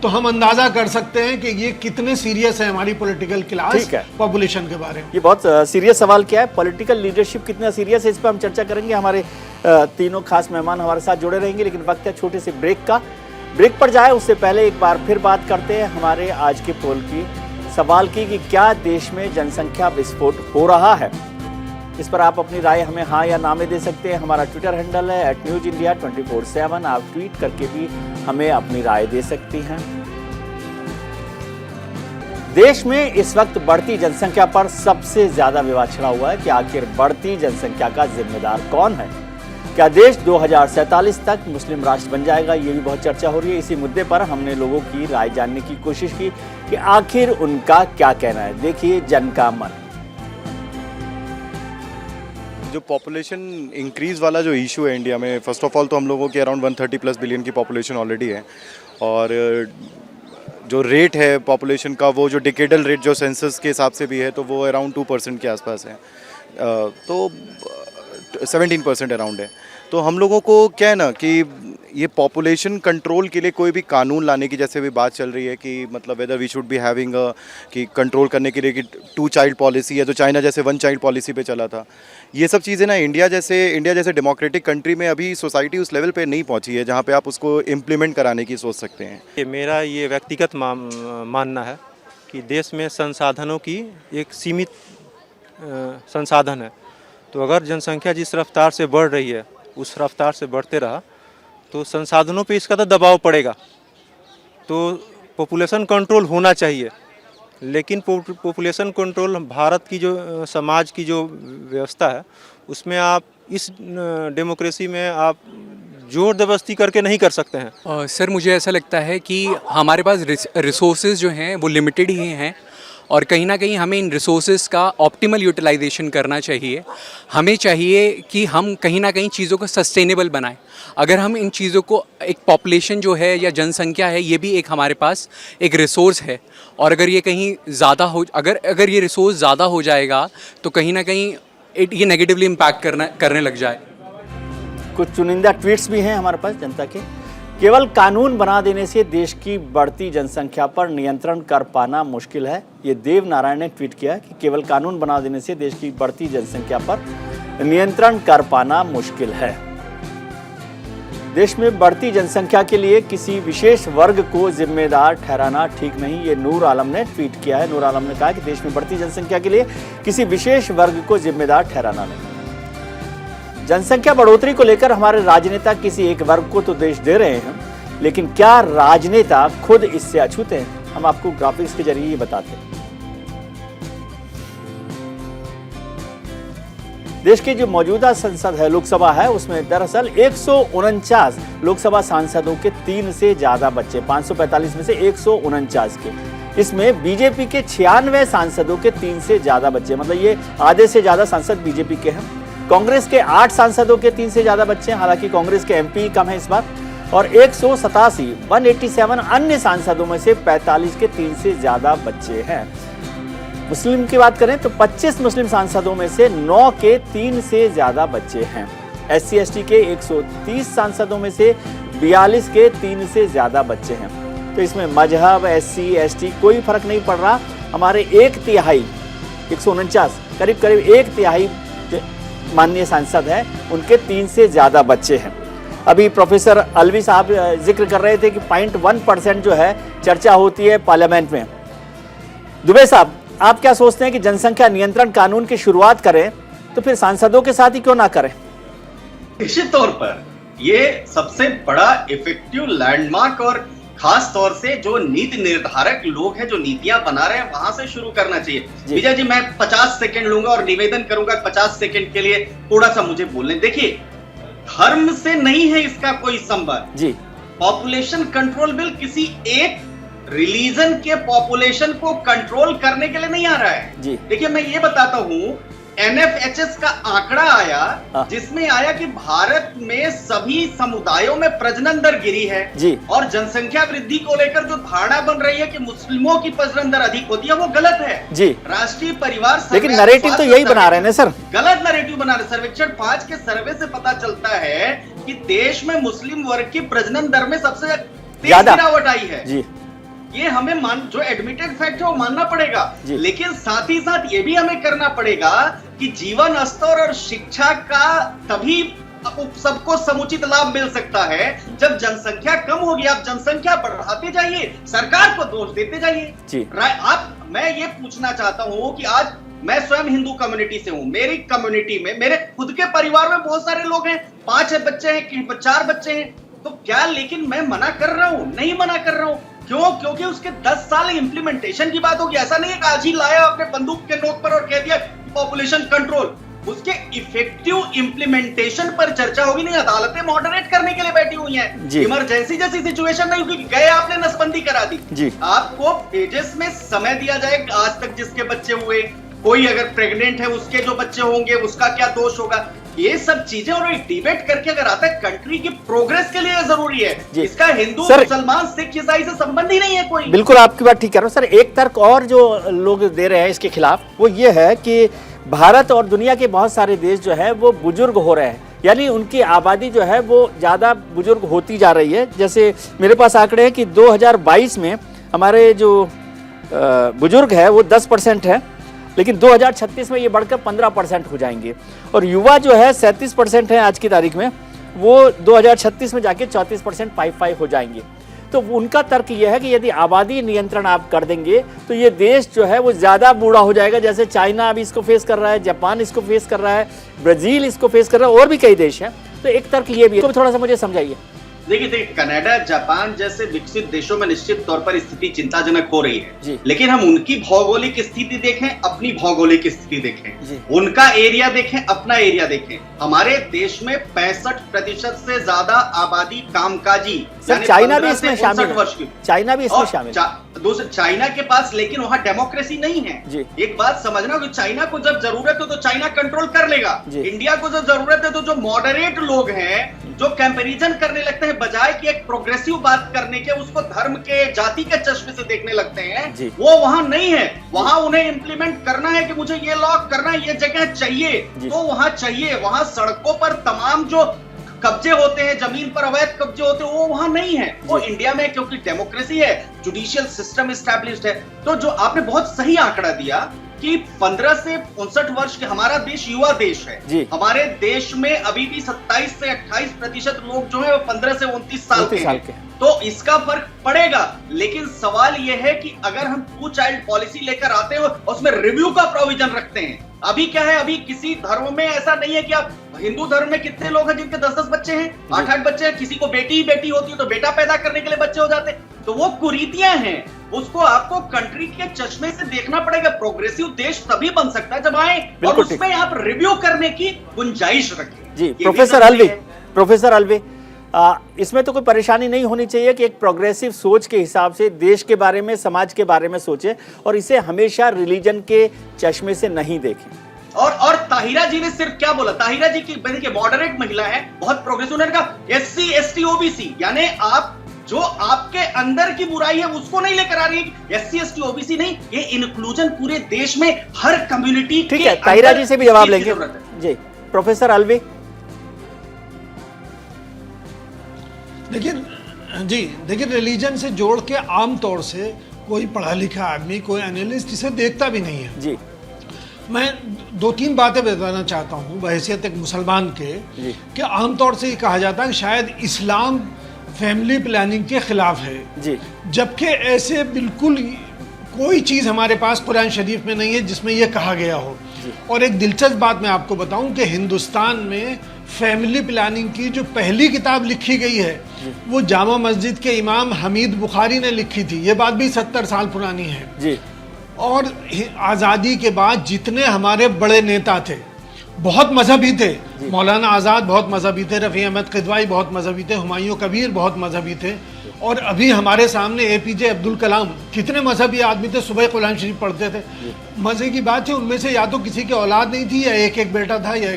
तो हम अंदाजा कर सकते हैं कि ये कितने सीरियस है हमारी पॉलिटिकल क्लास पॉपुलेशन के बारे में। ये बहुत सीरियस सवाल क्या है, पॉलिटिकल लीडरशिप कितना सीरियस है, इस पर हम चर्चा करेंगे। हमारे तीनों खास मेहमान हमारे साथ जुड़े रहेंगे, लेकिन वक्त है छोटे से ब्रेक का। ब्रेक पर जाए उससे पहले एक बार फिर बात करते हैं हमारे आज के पोल की, सवाल की कि क्या देश में जनसंख्या विस्फोट हो रहा है। इस पर आप अपनी राय हमें हाँ या ना में दे सकते हैं। हमारा ट्विटर हैंडल है @newsindia24/7। आप ट्वीट करके भी हमें अपनी राय दे सकती हैं। देश में इस वक्त बढ़ती जनसंख्या पर सबसे ज्यादा विवाद छिड़ा हुआ है कि आखिर बढ़ती जनसंख्या का जिम्मेदार कौन है। क्या देश 2047 तक मुस्लिम राष्ट्र बन जाएगा, ये भी बहुत चर्चा हो रही है। इसी मुद्दे पर हमने लोगों की राय जानने की कोशिश की कि आखिर उनका क्या कहना है। देखिए जन का मन। जो पॉपुलेशन इंक्रीज वाला जो इशू है इंडिया में, फर्स्ट ऑफ ऑल तो हम लोगों की अराउंड 130+ बिलियन की पॉपुलेशन ऑलरेडी है, और जो रेट है पॉपुलेशन का, वो जो डिकेडल रेट जो सेंसस के हिसाब से भी है, तो वो अराउंड 2% के आसपास है, तो 17% अराउंड है। तो हम लोगों को क्या है ना कि ये पॉपुलेशन कंट्रोल के लिए कोई भी कानून लाने की जैसे भी बात चल रही है कि मतलब whether we should be having कि कंट्रोल करने के लिए कि 2 चाइल्ड पॉलिसी है, तो चाइना जैसे 1 चाइल्ड पॉलिसी पे चला था। ये सब चीज़ें ना इंडिया जैसे डेमोक्रेटिक कंट्री में अभी सोसाइटी उस लेवल पे नहीं पहुंची है जहां पे आप उसको इम्प्लीमेंट कराने की सोच सकते हैं। मेरा ये व्यक्तिगत मानना है कि देश में संसाधनों की एक सीमित संसाधन है, तो अगर जनसंख्या जिस रफ्तार से बढ़ रही है उस रफ्तार से बढ़ते रहा तो संसाधनों पे इसका तो दबाव पड़ेगा, तो पॉपुलेशन कंट्रोल होना चाहिए। लेकिन पॉपुलेशन कंट्रोल भारत की जो समाज की जो व्यवस्था है उसमें आप इस डेमोक्रेसी में आप जोर जबरदस्ती करके नहीं कर सकते हैं। सर मुझे ऐसा लगता है कि हमारे पास रिसोर्सेज जो हैं वो लिमिटेड ही हैं, और कहीं ना कहीं हमें इन रिसोर्सेज का ऑप्टिमल यूटिलाइजेशन करना चाहिए। हमें चाहिए कि हम कहीं ना कहीं चीज़ों को सस्टेनेबल बनाएं। अगर हम इन चीज़ों को, एक पॉपुलेशन जो है या जनसंख्या है, ये भी एक हमारे पास एक रिसोर्स है, और अगर ये कहीं ज़्यादा हो, अगर ये रिसोर्स ज़्यादा हो जाएगा तो कहीं ना कहीं ये नेगेटिवली इम्पैक्ट करने लग जाए। कुछ चुनिंदा ट्वीट्स भी हैं हमारे पास जनता के। केवल कानून बना देने से देश की बढ़ती जनसंख्या पर नियंत्रण कर पाना मुश्किल है। ये देव नारायण ने ट्वीट किया कि केवल कानून बना देने से देश की बढ़ती जनसंख्या पर नियंत्रण कर पाना मुश्किल है। देश में बढ़ती जनसंख्या के लिए किसी विशेष वर्ग को जिम्मेदार ठहराना ठीक नहीं, ये नूर आलम ने ट्वीट किया है। नूर आलम ने कहा कि देश में बढ़ती जनसंख्या के लिए किसी विशेष वर्ग को जिम्मेदार ठहराना नहीं। जनसंख्या बढ़ोतरी को लेकर हमारे राजनेता किसी एक वर्ग को तो देश दे रहे हैं, लेकिन क्या राजनेता खुद इससे अछूत हैं? हम आपको ग्राफिक्स के जरिए ये बताते हैं। देश की जो मौजूदा संसद है, लोकसभा है, उसमें दरअसल 149 लोकसभा सांसदों के 3 से ज्यादा बच्चे, 545 में से 149 के। इसमें बीजेपी के 96 सांसदों के 3 से ज्यादा बच्चे, मतलब ये आधे से ज्यादा सांसद बीजेपी के हैं। कांग्रेस के 8 सांसदों के 3 से ज्यादा बच्चे हैं, हालांकि कांग्रेस के एमपी कम है इस बार। और 187 अन्य सांसदों में से 45 के 3 से ज्यादा बच्चे हैं। मुस्लिम की बात करें तो 25 मुस्लिम सांसदों में से 9 के 3 से ज्यादा बच्चे हैं। SC ST के 130 सांसदों में से 42 के 3 से ज्यादा बच्चे हैं। तो इसमें मजहब, SC ST कोई फर्क नहीं पड़ रहा। हमारे 1/3 149 करीब 1/3 माननीय सांसद हैं, उनके 3 से ज्यादा बच्चे हैं। अभी प्रोफेसर अलवी साहब जिक्र कर रहे थे कि 0.1% जो है चर्चा होती है पार्लियामेंट में। दुबे साहब, आप क्या सोचते हैं कि जनसंख्या नियंत्रण कानून की शुरुआत करें तो फिर सांसदों के साथ ही क्यों ना करें? निश्चित तौर पर ये सबसे बड़ा इफेक्टिव लैंडमार्क, और खास तौर से जो नीति निर्धारक लोग हैं जो नीतियां बना रहे हैं वहां से शुरू करना चाहिए। विजय जी, मैं 50 सेकंड लूंगा और निवेदन करूंगा 50 सेकंड के लिए थोड़ा सा मुझे बोलने। देखिए, धर्म से नहीं है इसका कोई संबंध जी। पॉपुलेशन कंट्रोल बिल किसी एक रिलीजन के पॉपुलेशन को कंट्रोल करने के लिए नहीं आ रहा है जी। देखिए, मैं ये बताता हूं, NFHS का आंकड़ा आया जिसमें आया कि भारत में सभी समुदायों में प्रजनन दर गिरी है जी। और जनसंख्या वृद्धि को लेकर जो धारणा बन रही है कि मुस्लिमों की प्रजनन दर अधिक होती है, वो गलत है जी। राष्ट्रीय परिवार, लेकिन नैरेटिव तो यही बना रहे हैं सर, गलत नैरेटिव बना रहे। सर्वेक्षण 5 के सर्वे से पता चलता है कि देश में मुस्लिम वर्ग की प्रजनन दर में सबसे तेज गिरावट आई है जी। ये हमें जो एडमिटेड फैक्ट है वो मानना पड़ेगा, लेकिन साथ ही साथ ये भी हमें करना पड़ेगा कि जीवन स्तर और शिक्षा का तभी सबको समुचित लाभ मिल सकता है जब जनसंख्या कम होगी। आप जनसंख्या बढ़ाते जाइए, सरकार को दोष देते जाइए। मैं ये पूछना चाहता हूं कि आज मैं स्वयं हिंदू कम्युनिटी से हूं, मेरी कम्युनिटी में मेरे खुद के परिवार में बहुत सारे लोग हैं, 5 बच्चे हैं, 4 बच्चे हैं, तो क्या लेकिन मैं मना कर रहा हूं? नहीं मना कर रहा हूं। क्यों? क्योंकि उसके 10 साल इंप्लीमेंटेशन की बात होगी। ऐसा नहीं है कि आज ही लाया अपने बंदूक के नोक पर और कह दिया पॉपुलेशन कंट्रोल। उसके इफेक्टिव इंप्लीमेंटेशन पर चर्चा होगी। नहीं, अदालतें मॉडरेट करने के लिए बैठी हुई हैं। इमरजेंसी जैसी सिचुएशन नहीं होगी, गए आपने नसबंदी करा दी। आपको पेजेस में समय दिया जाए, आज तक जिसके बच्चे हुए, कोई अगर प्रेग्नेंट है उसके जो बच्चे होंगे उसका क्या दोष होगा, ये सब चीजें और डिबेट करके अगर आता है कंट्री की प्रोग्रेस के लिए जरूरी है। इसका हिंदू मुसलमान सिख ईसाई से संबंध ही नहीं है कोई। बिल्कुल आपकी बात ठीक कह रहा हूं सर। एक तर्क और जो लोग दे रहे हैं इसके खिलाफ वो ये है कि भारत और दुनिया के बहुत सारे देश जो है वो बुजुर्ग हो रहे हैं, यानी उनकी आबादी जो है वो ज़्यादा बुजुर्ग होती जा रही है। जैसे मेरे पास आंकड़े हैं कि 2022 में हमारे जो बुजुर्ग है वो 10% है, लेकिन 2036 में ये बढ़कर 15% हो जाएंगे, और युवा जो है 37% है आज की तारीख में, वो 2036 में जाके 34.55 हो जाएंगे। तो उनका तर्क यह है कि यदि आबादी नियंत्रण आप कर देंगे तो ये देश जो है वो ज़्यादा बूढ़ा हो जाएगा। जैसे चाइना अभी इसको फेस कर रहा है, जापान इसको फेस कर रहा है, ब्राज़ील इसको फेस कर रहा है, और भी कई देश हैं। तो एक तर्क ये भी है, तो थोड़ा सा मुझे समझाइए। देखिए कनाडा, जापान जैसे विकसित देशों में निश्चित तौर पर स्थिति चिंताजनक हो रही है, लेकिन हम उनकी भौगोलिक स्थिति देखें, अपनी भौगोलिक स्थिति देखें, उनका एरिया देखें, अपना एरिया देखें। हमारे देश में 65% से ज्यादा आबादी कामकाजी, चाइना भी इसमें शामिल है। चाइना भी इसमें शामिल है। दूसरे चाइना के पास लेकिन वहां डेमोक्रेसी नहीं है। एक बात समझना कि चाइना को जब जरूरत हो तो चाइना कंट्रोल कर लेगा। इंडिया को जब जरूरत है तो जो मॉडरेट लोग हैं, जो कंपैरिजन करने लगते हैं बजाय कि एक प्रोग्रेसिव बात करने के, उसको धर्म के, जाति के चश्मे से देखने लगते हैं, वो वहां नहीं है। वहां उन्हें इंप्लीमेंट करना है कि मुझे ये लॉ करना है, ये जगह चाहिए तो वहां चाहिए। वहां सड़कों पर तमाम जो कब्जे होते हैं, जमीन पर अवैध कब्जे होते हैं, वो वहां नहीं है। वो इंडिया में क्योंकि डेमोक्रेसी है, जुडिशियल सिस्टम एस्टैब्लिश्ड है। तो जो आपने बहुत सही आंकड़ा दिया कि 15 से 59 वर्ष के, हमारा देश युवा देश है। हमारे देश में अभी भी 27 से 28% लोग जो है वो 15 से 29 साल के हैं। तो इसका फर्क पड़ेगा। लेकिन सवाल यह है कि अगर हम 2 चाइल्ड पॉलिसी लेकर आते हैं उसमें रिव्यू का प्रोविजन रखते हैं, अभी क्या है, अभी किसी धर्म में ऐसा नहीं है कि आप हिंदू धर्म में कितने लोग हैं जिनके 10-10 बच्चे हैं, 8-8 बच्चे हैं, किसी को बेटी ही बेटी होती है तो बेटा पैदा करने के लिए बच्चे हो जाते हैं। तो वो कुरीतियां हैं, उसको आपको कंट्री के चश्मे से देखना पड़ेगा। प्रोग्रेसिव देश तभी बन सकता है जब आए और उसमें आप रिव्यू करने की गुंजाइश रखें। जी प्रोफेसर अलवी, इसमें तो कोई परेशानी नहीं होनी चाहिए कि एक प्रोग्रेसिव सोच के हिसाब से देश के बारे में, समाज के बारे में सोचे और इसे हमेशा रिलीजन के चश्मे से नहीं देखें। और ताहिरा जी ने सिर्फ क्या बोला, ताहिरा जी की देखिए मॉडरेट महिला है, बहुत प्रोग्रेसिव, उन्होंने कहा SC ST OBC, यानी आप जो आपके अंदर की बुराई है उसको नहीं लेकर आ रही है। SC ST OBC नहीं, ये इंक्लूजन पूरे देश में हर कम्युनिटी। ठीक है, ताहिरा जी से भी जवाब लेंगे। जी प्रोफेसर अलवी। देखिए रिलीजन से जोड़ के आम तौर से कोई पढ़ा लिखा आदमी, कोई एनालिस्ट इसे देखता भी नहीं है। जी मैं 2-3 बातें बताना चाहता हूँ बहैसियत एक मुसलमान के, कि आमतौर से ये कहा जाता है कि शायद इस्लाम फैमिली प्लानिंग के खिलाफ है, जबकि ऐसे बिल्कुल कोई चीज़ हमारे पास कुरान शरीफ में नहीं है जिसमें यह कहा गया हो। और एक दिलचस्प बात मैं आपको बताऊं कि हिंदुस्तान में फैमिली प्लानिंग की जो पहली किताब लिखी गई है वो जामा मस्जिद के इमाम हमीद बुखारी ने लिखी थी। ये बात भी 70 साल पुरानी है। और आज़ादी के बाद जितने हमारे बड़े नेता थे बहुत मजहबी थे, मौलाना आज़ाद बहुत मजहबी थे, रफ़ी अहमद किदवाई बहुत मजहबी थे, हुमायूं कबीर बहुत मजहबी थे, और अभी हमारे सामने APJ अब्दुल कलाम कितने मजहबी आदमी थे, सुबह कुरान शरीफ पढ़ते थे। मज़े की बात है उनमें से या तो किसी की औलाद नहीं थी या एक बेटा था, या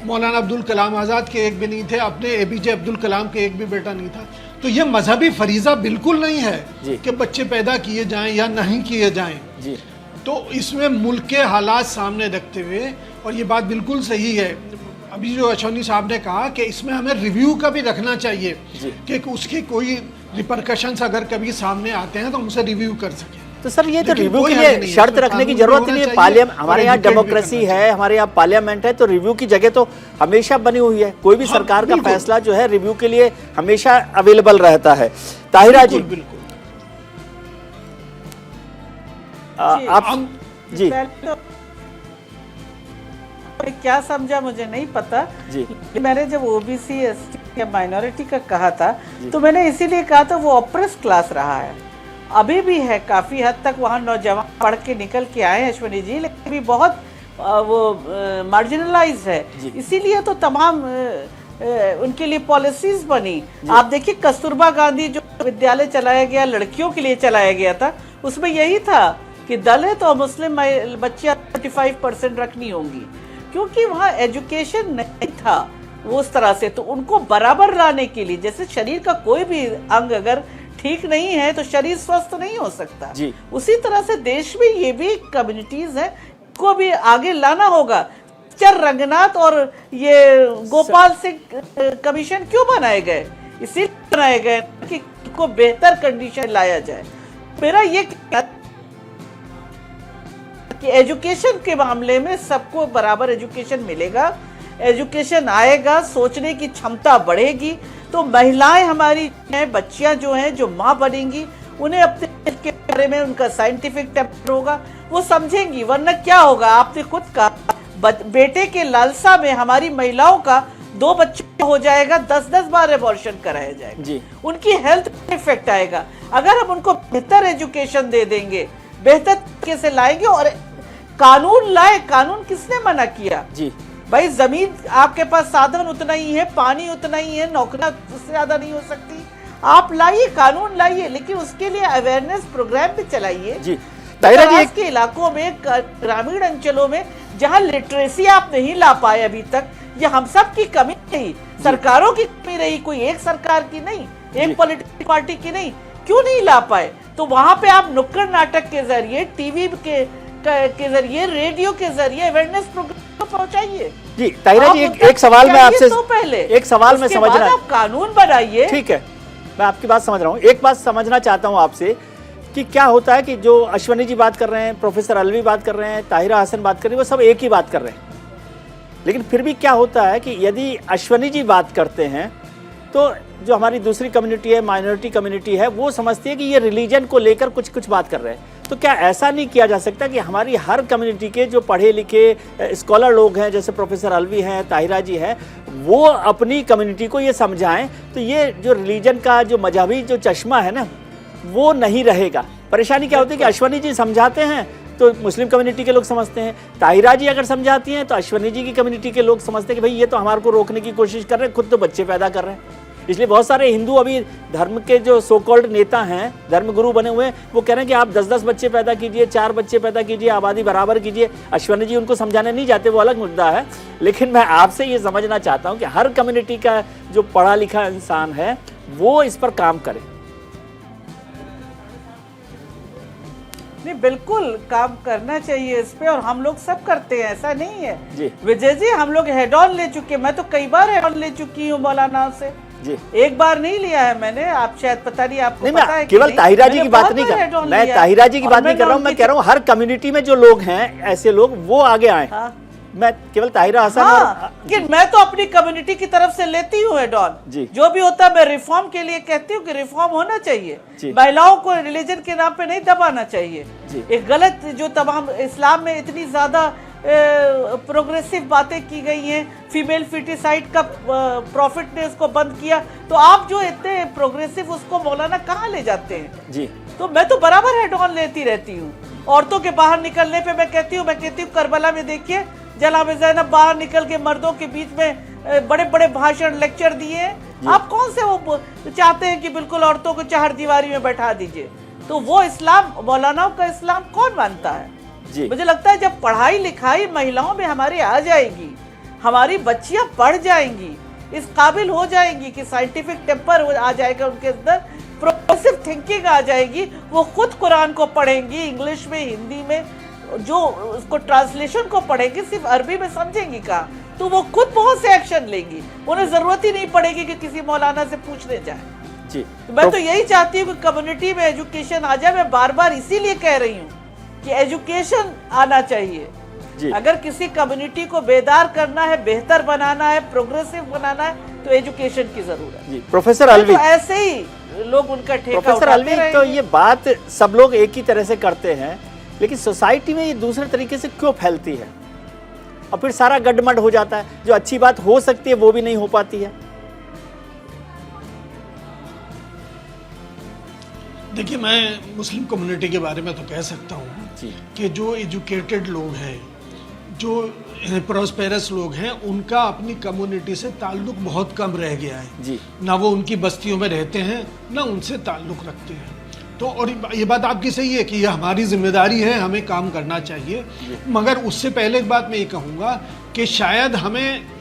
मौलाना अब्दुल कलाम आज़ाद के एक भी नहीं थे, अपने APJ अब्दुल कलाम के एक भी बेटा नहीं था। तो ये मजहबी फरीज़ा बिल्कुल नहीं है कि बच्चे पैदा किए जाएं या नहीं किए जाएं। तो इसमें मुल्क के हालात सामने रखते हुए, और ये बात बिल्कुल सही है अभी जो अशौनी साहब ने कहा कि इसमें हमें रिव्यू का भी रखना चाहिए कि उसके कोई रिपरकशंस अगर कभी सामने आते हैं तो उनसे रिव्यू कर सकें। तो सर ये तो लेकिन रिव्यू कोई के हर्ज लिए नहीं है, शर्त इसमें रखने की कानून जरूरत होना नहीं है। चाहिए पार्लियामेंट, और हमारे यहाँ educate भी डेमोक्रेसी करना है, हमारे यहाँ पार्लियामेंट है, तो रिव्यू की जगह तो हमेशा बनी हुई है। कोई भी हाँ, सरकार का बिल्कुल। फैसला जो है रिव्यू के लिए हमेशा अवेलेबल रहता है। ताहिरा जी, बिल्कुल आप जी क्या समझा मुझे नहीं पता जी। मैंने जब ओबीसी एसटी या माइनॉरिटी का कहा था तो मैंने इसीलिए कहा था वो ऑप्रेस क्लास रहा है, अभी भी है, काफी हद तक वहाँ नौजवान पढ़ के निकल के आए हैं अश्विनी जी, लेकिन भी बहुत वो मार्जिनलाइज है। इसीलिए तो तमाम उनके लिए पॉलिसीज बनी। आप देखिए कस्तूरबा गांधी जो विद्यालय चलाया गया, लड़कियों के लिए चलाया गया था, उसमें यही था कि दलित और मुस्लिम बच्चियां 35% रखनी होंगी, क्योंकि वहाँ एजुकेशन नहीं था वो उस तरह से। तो उनको बराबर लाने के लिए, जैसे शरीर का कोई भी अंग अगर ठीक नहीं है तो शरीर स्वस्थ नहीं हो सकता जी। उसी तरह से देश में ये भी कम्युनिटीज है को भी आगे लाना होगा। चर रंगनाथ और ये गोपाल सिंह कमीशन क्यों बनाए गए? इसीलिए बनाए गए कि को बेहतर कंडीशन लाया जाए। मेरा ये कि एजुकेशन के मामले में सबको बराबर एजुकेशन मिलेगा, एजुकेशन आएगा, सोचने की क्षमता बढ़ेगी, तो महिलाएं हमारी हैं, बच्चियां जो हैं, जो माँ बनेंगी, उन्हें अपने के बारे में उनका साइंटिफिक टेम्पर होगा, वो समझेंगी। वरना क्या होगा, आपने खुद कहा बेटे के लालसा में हमारी महिलाओं का 2 बच्चे हो जाएगा, 10-10 बार एबॉर्शन कराया जाएगा जी। उनकी हेल्थ पे इफेक्ट आएगा। अगर हम उनको बेहतर एजुकेशन दे देंगे, बेहतर तरीके से लाएंगे और कानून लाए, कानून किसने मना किया जी? भाई जमीन आपके पास साधन उतना ही है, पानी उतना ही है, नौकरियां उससे ज्यादा नहीं हो सकती। आप लाइए, कानून लाइए, लेकिन उसके लिए अवेयरनेस प्रोग्राम भी चलाइए जी। विकास के इलाकों में, ग्रामीण अंचलों में जहां लिटरेसी आप नहीं ला पाए अभी तक, ये हम सब की कमी रही, सरकारों की कमी रही, कोई एक सरकार की नहीं, एक पॉलिटिकल पार्टी की नहीं, क्यों नहीं ला पाए? तो वहां पे आप नुक्कड़ नाटक के जरिए, टीवी के जरिए, रेडियो के जरिए अवेयरनेस प्रोग्राम पहुंचाइए जी। ताहिरा जी, एक सवाल मैं आपसे, तो पहले एक सवाल मैं समझना, आप कानून बनाइए। ठीक है, मैं आपकी बात समझ रहा हूँ। एक बात समझना चाहता हूँ आपसे कि क्या होता है कि जो अश्विनी जी बात कर रहे हैं, प्रोफेसर अलवी बात कर रहे हैं, ताहिरा हसन बात कर रही है, वो सब एक ही बात कर रहे हैं, लेकिन फिर भी क्या होता है कि यदि अश्विनी जी बात करते हैं तो जो हमारी दूसरी कम्युनिटी है, माइनॉरिटी कम्युनिटी है, वो समझती है कि ये रिलीजन को लेकर कुछ बात कर रहे हैं। तो क्या ऐसा नहीं किया जा सकता कि हमारी हर कम्युनिटी के जो पढ़े लिखे स्कॉलर लोग हैं, जैसे प्रोफेसर अलवी हैं, ताहिरा जी हैं, वो अपनी कम्युनिटी को ये समझाएं, तो ये जो रिलीजन का जो मजहबी जो चश्मा है ना, वो नहीं रहेगा। परेशानी क्या होती है कि अश्विनी जी समझाते हैं तो मुस्लिम कम्युनिटी के लोग समझते हैं, ताहिरा जी अगर समझाती हैं तो अश्विनी जी की कम्युनिटी के लोग समझते हैं कि भाई ये तो हमारे को रोकने की कोशिश कर रहे हैं, खुद तो बच्चे पैदा कर रहे हैं। इसलिए बहुत सारे हिंदू अभी धर्म के जो सो कॉल्ड नेता हैं, धर्म गुरु बने हुए हैं, वो कह रहे हैं कि आप 10-10 बच्चे पैदा कीजिए, 4 बच्चे पैदा कीजिए, आबादी बराबर कीजिए। अश्विनी जी उनको समझाने नहीं जाते, वो अलग मुद्दा है, लेकिन मैं आपसे ये समझना चाहता हूँ कि हर कम्युनिटी का जो पढ़ा लिखा इंसान है वो इस पर काम करे। नहीं, बिल्कुल काम करना चाहिए इस पे, और हम लोग सब करते हैं, ऐसा नहीं है जी। विजय जी, हम लोग हेड ऑन ले चुके, मैं तो कई बार हेड ऑन ले चुकी हूँ मौलाना से जी। एक बार नहीं लिया है मैंने, आप शायद पता नहीं, आपको नहीं, पता है केवल ताहिरा जी की बात नहीं कर रहा, मैं ताहिरा जी की बात नहीं कर रहा हूँ, मैं कह रहा हूँ हर कम्युनिटी में जो लोग हैं, ऐसे लोग, वो आगे आए। मैं केवल ताहिरा हसन और मैं तो अपनी कम्युनिटी की तरफ से लेती हूँ हेड ऑन जी। जो भी होता है मैं रिफॉर्म के लिए कहती हूँ कि रिफॉर्म होना चाहिए, महिलाओं को रिलीजन के नाम पे नहीं दबाना चाहिए। एक गलत जो तमाम इस्लाम में इतनी ज्यादा प्रोग्रेसिव बातें की गई हैं, फीमेल फिटिसाइड का प्रॉफिट ने उसको बंद किया, तो आप जो इतने प्रोग्रेसिव उसको मौलाना कहाँ ले जाते हैं जी। तो मैं तो बराबर हेड ऑन लेती रहती हूँ। औरतों के बाहर निकलने पे मैं कहती हूँ करबला में देखिए जनाब ज़ैनब बाहर निकल के मर्दों के बीच में बड़े बड़े भाषण लेक्चर दिए। आप कौन से वो चाहते हैं कि बिल्कुल औरतों को चार दीवारी में बैठा दीजिए? तो वो इस्लाम, मौलानाओं का इस्लाम कौन मानता है जी? मुझे लगता है जब पढ़ाई लिखाई महिलाओं में हमारे आ जाएगी, हमारी बच्चियां पढ़ जाएंगी, इस काबिल हो जाएंगी कि साइंटिफिक टेम्पर आ जाएगा उनके अंदर, प्रोग्रेसिव थिंकिंग आ जाएगी, वो खुद कुरान को पढ़ेंगी, इंग्लिश में, हिंदी में, जो उसको ट्रांसलेशन को पढ़ेंगी, सिर्फ अरबी में समझेंगी कहाँ, तो वो खुद बहुत से एक्शन लेंगी, उन्हें जरूरत ही नहीं पड़ेगी कि किसी मौलाना से पूछने जाए जी। मैं तो यही चाहती हूँ कि कम्युनिटी में एजुकेशन आ जाए। मैं बार बार इसीलिए कह रही हूँ कि एजुकेशन आना चाहिए जी। अगर किसी कम्युनिटी को बेदार करना है, बेहतर बनाना है, प्रोग्रेसिव बनाना है, तो एजुकेशन की जरूरत है। प्रोफेसर अलवी, तो ऐसे ही लोग उनका ठेका प्रोफेसर अलवी, तो ये बात सब लोग एक ही तरह से करते हैं, लेकिन सोसाइटी में ये दूसरे तरीके से क्यों फैलती है और फिर सारा गड्ढमड हो जाता है? जो अच्छी बात हो सकती है वो भी नहीं हो पाती है। देखिए, मैं मुस्लिम कम्युनिटी के बारे में तो कह सकता हूँ कि जो एजुकेटेड लोग हैं, जो प्रॉस्पेरस लोग हैं, उनका अपनी कम्युनिटी से ताल्लुक बहुत कम रह गया है जी। ना वो उनकी बस्तियों में रहते हैं, ना उनसे ताल्लुक रखते हैं। तो और ये बात आपकी सही है कि ये हमारी जिम्मेदारी है, हमें काम करना चाहिए। मगर उससे पहले एक बात मैं ये कहूँगा कि शायद हमें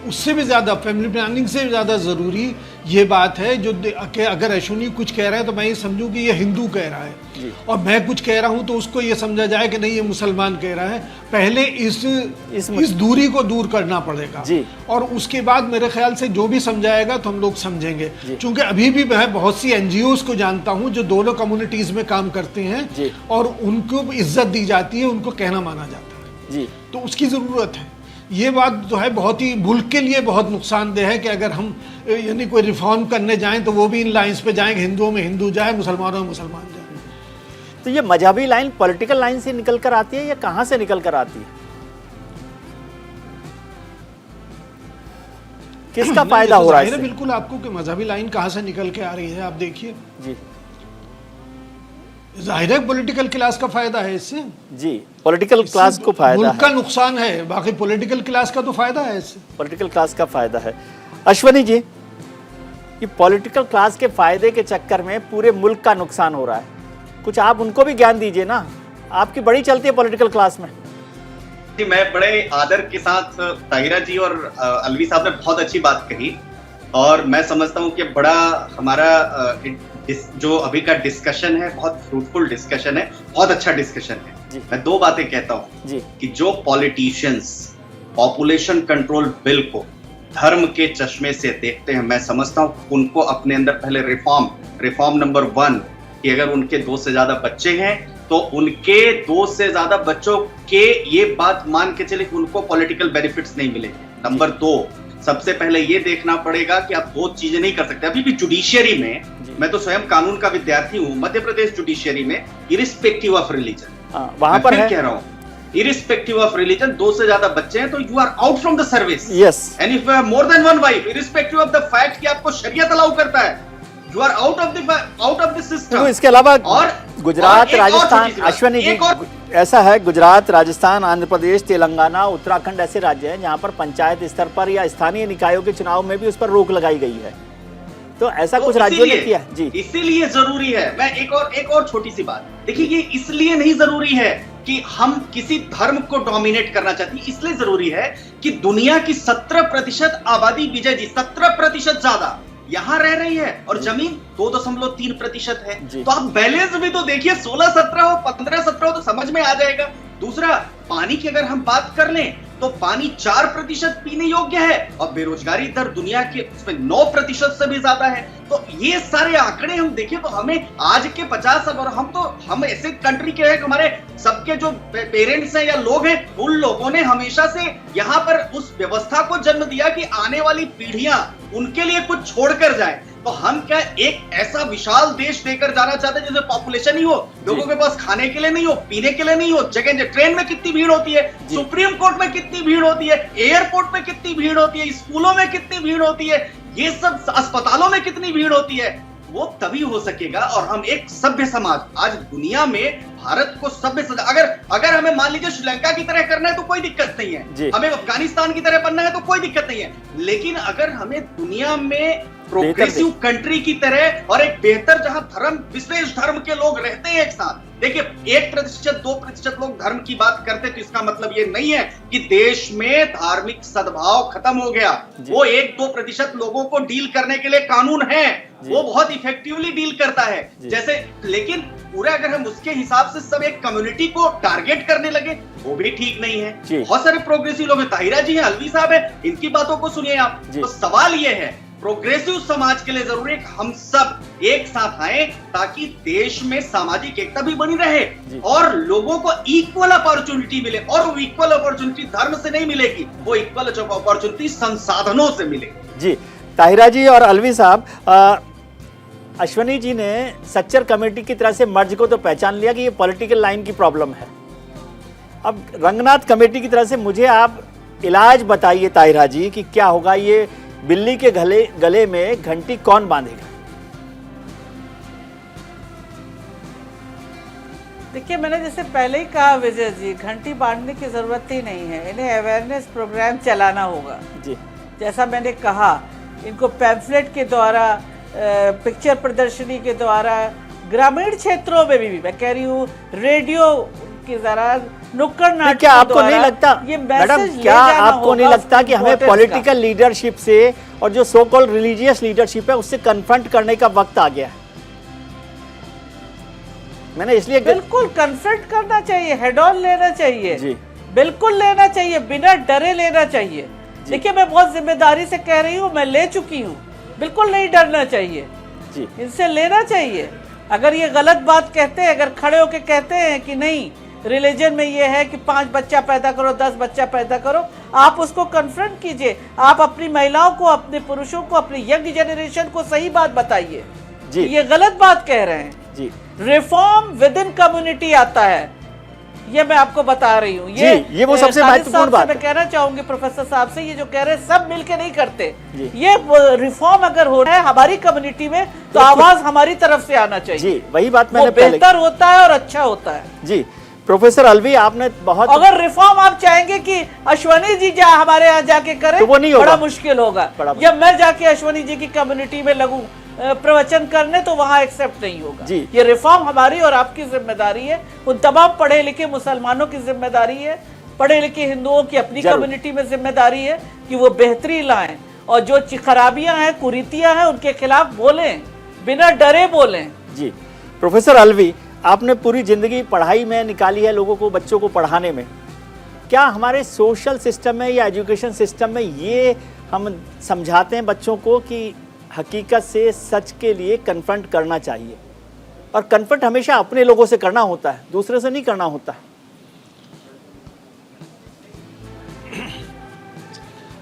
उससे भी ज़्यादा, फैमिली प्लानिंग से ज़्यादा ज़रूरी ये बात है जो कि अगर अश्विनी कुछ कह रहा है तो मैं ये समझूं कि ये हिंदू कह रहा है, और मैं कुछ कह रहा हूं तो उसको ये समझा जाए कि नहीं ये मुसलमान कह रहा है। पहले इस दूरी को दूर करना पड़ेगा और उसके बाद मेरे ख्याल से जो भी समझाएगा तो हम लोग समझेंगे। क्योंकि अभी भी मैं बहुत सी NGOs को जानता हूँ जो दोनों कम्युनिटीज़ में काम करते हैं और उनको इज्जत दी जाती है, उनको कहना माना जाता है, तो उसकी ज़रूरत है। ये बात जो है बहुत ही मुल्क के लिए बहुत नुकसानदेह है कि अगर हम यानी कोई रिफॉर्म करने जाएं तो वो भी इन लाइंस पे जाएं, हिंदुओं में हिंदू जाए, मुसलमानों में मुसलमान जाए। तो ये मजहबी लाइन पॉलिटिकल लाइन से निकल कर आती है या कहां से निकल कर आती है? किसका फायदा हो रहा है? बिल्कुल आपको कि मजहबी लाइन कहां से निकल के आ रही है, आप देखिए जी। जाहिर है पॉलिटिकल क्लास का फायदा है इससे। जी, पॉलिटिकल क्लास को फायदा है, मुल्क का नुकसान है, बाकी पॉलिटिकल क्लास का तो फायदा है इससे। पॉलिटिकल क्लास का फायदा है। अश्वनी जी, ये पॉलिटिकल क्लास के फायदे के चक्कर में पूरे मुल्क का नुकसान हो रहा है, कुछ आप उनको भी ज्ञान दीजिए ना, आपकी बड़ी चलती है पॉलिटिकल क्लास में। जी, मैं बड़े आदर के साथ ताहिरा जी और अलवी साहब ने बहुत अच्छी बात कही और मैं समझता हूँ कि बड़ा हमारा जो अभी का डिस्कशन है बहुत फ्रूटफुल डिस्कशन है, बहुत अच्छा डिस्कशन है। मैं दो बातें कहता हूँ कि जो पॉलिटिशियंस पॉपुलेशन कंट्रोल बिल को धर्म के चश्मे से देखते हैं, मैं समझता हूँ उनको अपने अंदर पहले रिफॉर्म नंबर 1 कि अगर उनके 2 से ज्यादा बच्चे हैं तो उनके 2 से ज्यादा बच्चों के ये बात मान के चले कि उनको पॉलिटिकल बेनिफिट्स नहीं मिलेंगे। नंबर 2, सबसे पहले ये देखना पड़ेगा कि आप 2 चीजें नहीं कर सकते। अभी भी जुडिशियरी में, मैं तो स्वयं कानून का विद्यार्थी हूँ, मध्य प्रदेश जुडिशियरी में इरिस्पेक्टिव ऑफ रिलीजन, वहां पर कह रहा हूँ इरिस्पेक्टिव ऑफ रिलीजन, 2 से ज्यादा बच्चे हैं तो you are out from the service. Yes, and if you have more than 1 wife, irrespective of the fact कि आपको शरीयत अलाउ करता है, you are out of the system. तो इसके अलावा और गुजरात, राजस्थान, अश्वनी जी, ऐसा है गुजरात, राजस्थान, आंध्र प्रदेश, तेलंगाना, उत्तराखंड ऐसे राज्य हैं जहां पर पंचायत स्तर पर या स्थानीय निकायों के चुनाव में भी उस पर रोक लगाई गई है। तो ऐसा कुछ राज्यों ने किया है जी। इसीलिए जरूरी है, मैं एक और छोटी सी बात, देखिए ये इसलिए नहीं जरूरी है कि हम किसी धर्म को डोमिनेट करना चाहते हैं, इसलिए जरूरी है कि दुनिया की 17% आबादी, विजय जी 17% ज्यादा यहां रह रही है और जमीन 2.3% है। तो आप बैलेंस भी तो देखिए, 16-17 हो, 15-17 हो तो समझ में आ जाएगा। दूसरा, पानी की अगर हम बात कर लें तो पानी 4% पीने योग्य है और बेरोजगारी दर दुनिया के उसमें 9% से भी ज्यादा है। तो ये सारे आंकड़े हम देखें तो हमें आज के 50 और हम ऐसे कंट्री के हैं, हमारे सबके जो पेरेंट्स हैं या लोग हैं, उन लोगों ने हमेशा से यहाँ पर उस व्यवस्था को जन्म दिया कि आने वाली पीढ़ियां उनके लिए कुछ छोड़कर जाए। तो हम क्या एक ऐसा विशाल देश लेकर जाना चाहते हैं जिसमें पॉपुलेशन ही हो, लोगों के पास खाने के लिए नहीं हो, पीने के लिए नहीं हो, जगह ट्रेन में कितनी भीड़ होती है, सुप्रीम कोर्ट में कितनी भीड़ होती है, एयरपोर्ट में कितनी भीड़ होती है, स्कूलों में कितनी भीड़ होती है, ये सब अस्पतालों में कितनी भीड़ होती है, वो तभी हो सकेगा। और हम एक सभ्य समाज, आज दुनिया में भारत को सभ्य अगर हमें मान लीजिए श्रीलंका की तरह करना है तो कोई दिक्कत नहीं है, हमें अफगानिस्तान की तरह बनना है तो कोई दिक्कत नहीं है, लेकिन अगर हमें दुनिया में प्रोग्रेसिव कंट्री की तरह और एक बेहतर जहां धर्म, विशेष धर्म के लोग रहते हैं एक साथ, देखिए 1%, 2% लोग धर्म की बात करते तो इसका मतलब ये नहीं है कि देश में धार्मिक सद्भाव खत्म हो गया। वो 1-2% लोगों को डील करने के लिए कानून है, वो बहुत इफेक्टिवली डील करता है जैसे, लेकिन पूरे अगर हम उसके हिसाब से सब एक कम्युनिटी को टारगेट करने लगे वो भी ठीक नहीं है। बहुत सारे प्रोग्रेसिव लोग हैं, ताहिरा जी हैं, अलवी साहब हैं, इनकी बातों को सुनिए आप। तो सवाल ये है प्रोग्रेसिव समाज के लिए जरूरी है कि हम सब एक साथ आए ताकि देश में सामाजिक एकता भी बनी रहे और लोगों को इक्वल अपॉर्चुनिटी मिले। और वो इक्वल अपॉर्चुनिटी धर्म से नहीं मिलेगी, वो इक्वल अपॉर्चुनिटी संसाधनों से मिलेगी। जी ताहिरा जी और अलवी साहब, अश्वनी जी ने सच्चर कमेटी की तरह से मर्ज को तो पहचान लिया कि ये पॉलिटिकल लाइन की प्रॉब्लम है। अब रंगनाथ कमेटी की तरह से मुझे आप इलाज बताइए ताहिरा जी कि क्या होगा, ये बिल्ली के गले में घंटी कौन बांधेगा? देखिए, मैंने जैसे पहले ही कहा विजय जी, घंटी बांधने की जरूरत ही नहीं है, इन्हें अवेयरनेस प्रोग्राम चलाना होगा जी। जैसा मैंने कहा, इनको पैम्फलेट के द्वारा, पिक्चर प्रदर्शनी के द्वारा, ग्रामीण क्षेत्रों में भी मैं कह रही हूँ रेडियो के द्वारा, नुक्कड़ नाटक, क्या आपको नहीं लगता मैडम, क्या आपको नहीं लगता कि हमें पॉलिटिकल लीडरशिप से और जो सो कॉल्ड रिलीजियस लीडरशिप है उससे कन्फ्रंट करने का वक्त आ गया है? मैंने इसलिए बिल्कुल कन्फ्रंट करना चाहिए, हेड ऑन लेना चाहिए जी, बिल्कुल लेना चाहिए, बिना डरे लेना चाहिए। देखिए, मैं बहुत जिम्मेदारी से कह रही हूँ, मैं ले चुकी हूँ, बिल्कुल नहीं डरना चाहिए जी, इनसे लेना चाहिए। अगर ये गलत बात कहते हैं, अगर खड़े होके कहते हैं कि नहीं रिलीजन में ये है कि 5 बच्चा पैदा करो, 10 बच्चा पैदा करो, आप उसको कन्फ्रंट कीजिए। आप अपनी महिलाओं को, अपने पुरुषों को, अपनी यंग जनरेशन को सही बात बताइए जी, ये गलत बात कह रहे हैं जी। रिफॉर्म विद इन कम्युनिटी आता है, ये मैं आपको बता रही हूँ। ये वो सबसे महत्वपूर्ण बात है। मैं कहना चाहूंगी प्रोफेसर साहब से, ये जो कह रहे हैं सब मिलके नहीं करते, ये रिफॉर्म अगर हो रहा है हमारी कम्युनिटी में तो आवाज हमारी तरफ से आना चाहिए जी। वही बात मैंने बेहतर होता है और अच्छा होता है जी। प्रोफेसर अलवी, आपने बहुत, अगर रिफॉर्म आप चाहेंगे कि अश्वनी जी हमारे यहाँ जाके करें तो वो नहीं होगा, बड़ा मुश्किल होगा। जब मैं जाके अश्वनी जी की कम्युनिटी में लगूं प्रवचन करने तो वहां एक्सेप्ट नहीं होगा जी। ये रिफॉर्म हमारी और आपकी जिम्मेदारी है, उन तमाम पढ़े लिखे मुसलमानों की जिम्मेदारी है, पढ़े लिखे हिंदुओं की अपनी कम्युनिटी में जिम्मेदारी है कि वो बेहतरी लाएं और जो खराबियां हैं, कुरीतियां हैं, उनके खिलाफ बोलें, बिना डरे बोलें जी। प्रोफेसर अलवी, आपने पूरी जिंदगी पढ़ाई में निकाली है, लोगों को, बच्चों को पढ़ाने में। क्या हमारे सोशल सिस्टम में या एजुकेशन सिस्टम में ये हम समझाते हैं बच्चों को कि हकीकत से, सच के लिए कन्फ्रंट करना चाहिए, और कन्फ्रंट हमेशा अपने लोगों से करना होता है, दूसरे से नहीं करना होता?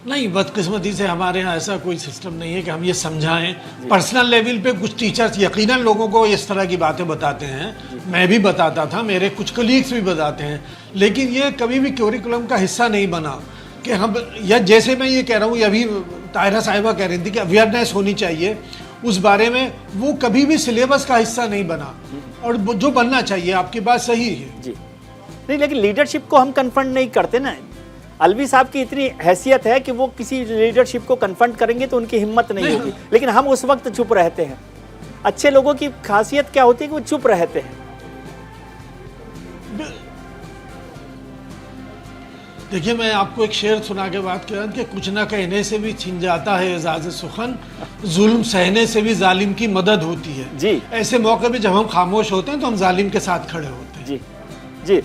नहीं, बदकिस्मती से हमारे यहाँ ऐसा कोई सिस्टम नहीं है कि हम ये समझाएं। पर्सनल लेवल पे कुछ टीचर्स यकीनन लोगों को इस तरह की बातें बताते हैं, मैं भी बताता था, मेरे कुछ कलीग्स भी बताते हैं, लेकिन ये कभी भी करिकुलम का हिस्सा नहीं बना कि हम, या जैसे मैं ये कह रहा हूँ, ये अभी ताहिरा साहिबा कह रही थी कि अवेयरनेस होनी चाहिए उस बारे में, वो कभी भी सिलेबस का हिस्सा नहीं बना, और जो बनना चाहिए, आपकी बात सही है जी। नहीं, लेकिन लीडरशिप को हम कन्फ्रंट नहीं करते ना। अलवी साहब की इतनी हैसियत है कि वो किसी लीडरशिप को कन्फ्रंट करेंगे तो उनकी हिम्मत नहीं होगी, लेकिन हम उस वक्त चुप रहते हैं। अच्छे लोगों की खासियत क्या होती है कि वो चुप रहते हैं। देखिए, मैं आपको एक शेर सुना के बात कर रहा हूँ कि कुछ ना कहने से भी छिन जाता है एजाज़ सुखन, जुल्म सहने से भी जालिम की मदद होती है जी। ऐसे मौके पे जब हम खामोश होते हैं तो हम जालिम के साथ खड़े होते हैं जी जी।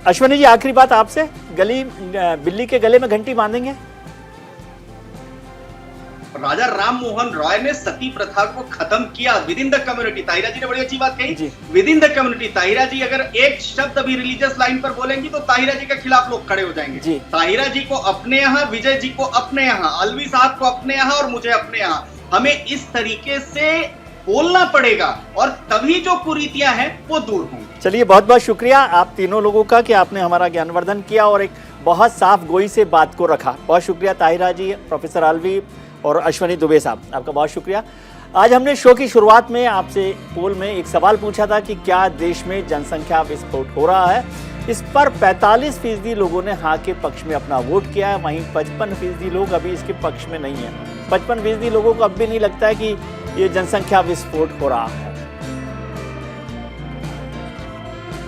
अश्वनी जी, आखिरी बात आपसे, बिल्ली के गले में घंटी बांधेंगे? राजा राम मोहन रॉय ने सती प्रथा को खत्म किया within the community. Tahira ji ने बड़ी अच्छी बात कही, within the community. Tahira ji अगर एक शब्द अभी रिलीजियस लाइन पर बोलेंगी तो ताहिरा जी के खिलाफ लोग खड़े हो जाएंगे। ताहिरा जी को अपने यहाँ, विजय जी को अपने यहाँ, अलवी साहब को अपने यहाँ और मुझे अपने यहाँ, हमें इस तरीके से बोलना पड़ेगा और तभी जो कुरीतियां हैं वो दूर होंगी। चलिए, बहुत बहुत शुक्रिया आप तीनों लोगों का कि आपने हमारा ज्ञानवर्धन किया और एक बहुत साफ गोई से बात को रखा। बहुत शुक्रिया ताहिरा जी, प्रोफेसर अलवी और अश्वनी दुबे साहब, आपका बहुत शुक्रिया। आज हमने शो की शुरुआत में आपसे पोल में एक सवाल पूछा था कि क्या देश में जनसंख्या विस्फोट हो रहा है। इस पर 45% लोगों ने हाँ के पक्ष में अपना वोट किया है, वहीं 55% लोग अभी इसके पक्ष में नहीं है। 55% लोगों को अब भी नहीं लगता है कि ये जनसंख्या विस्फोट हो रहा है।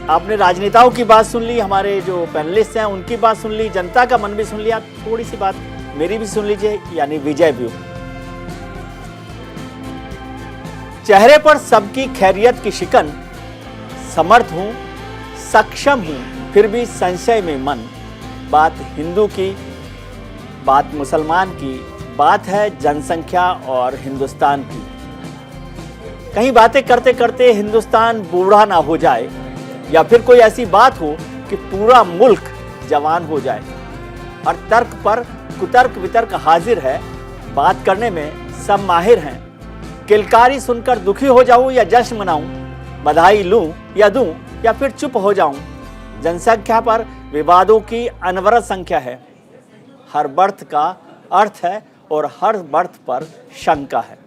आपने राजनेताओं की बात सुन ली, हमारे जो पैनलिस्ट हैं उनकी बात सुन ली, जनता का मन भी सुन लिया, थोड़ी सी बात मेरी भी सुन लीजिए, यानी विजय व्यू। चेहरे पर सबकी खैरियत की शिकन, समर्थ हूं, सक्षम हूं, फिर भी संशय में मन। बात हिंदू की, बात मुसलमान की, बात है जनसंख्या और हिंदुस्तान की। कहीं बातें करते करते हिंदुस्तान बूढ़ा ना हो जाए या फिर कोई ऐसी बात हो कि पूरा मुल्क जवान हो जाए। और तर्क पर कुतर्क वितर्क हाजिर है, बात करने में सब माहिर हैं। किलकारी सुनकर दुखी हो जाऊं या जश्न मनाऊं, बधाई लूं या दूं या फिर चुप हो जाऊं, जनसंख्या पर विवादों की अनवरत संख्या है। हर बर्थ का अर्थ है और हर बर्थ पर शंका है।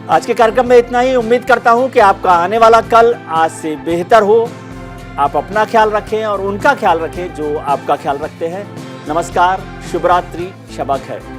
आज के कार्यक्रम में इतना ही। उम्मीद करता हूं कि आपका आने वाला कल आज से बेहतर हो। आप अपना ख्याल रखें और उनका ख्याल रखें जो आपका ख्याल रखते हैं। नमस्कार, शुभ रात्रि, शब खैर।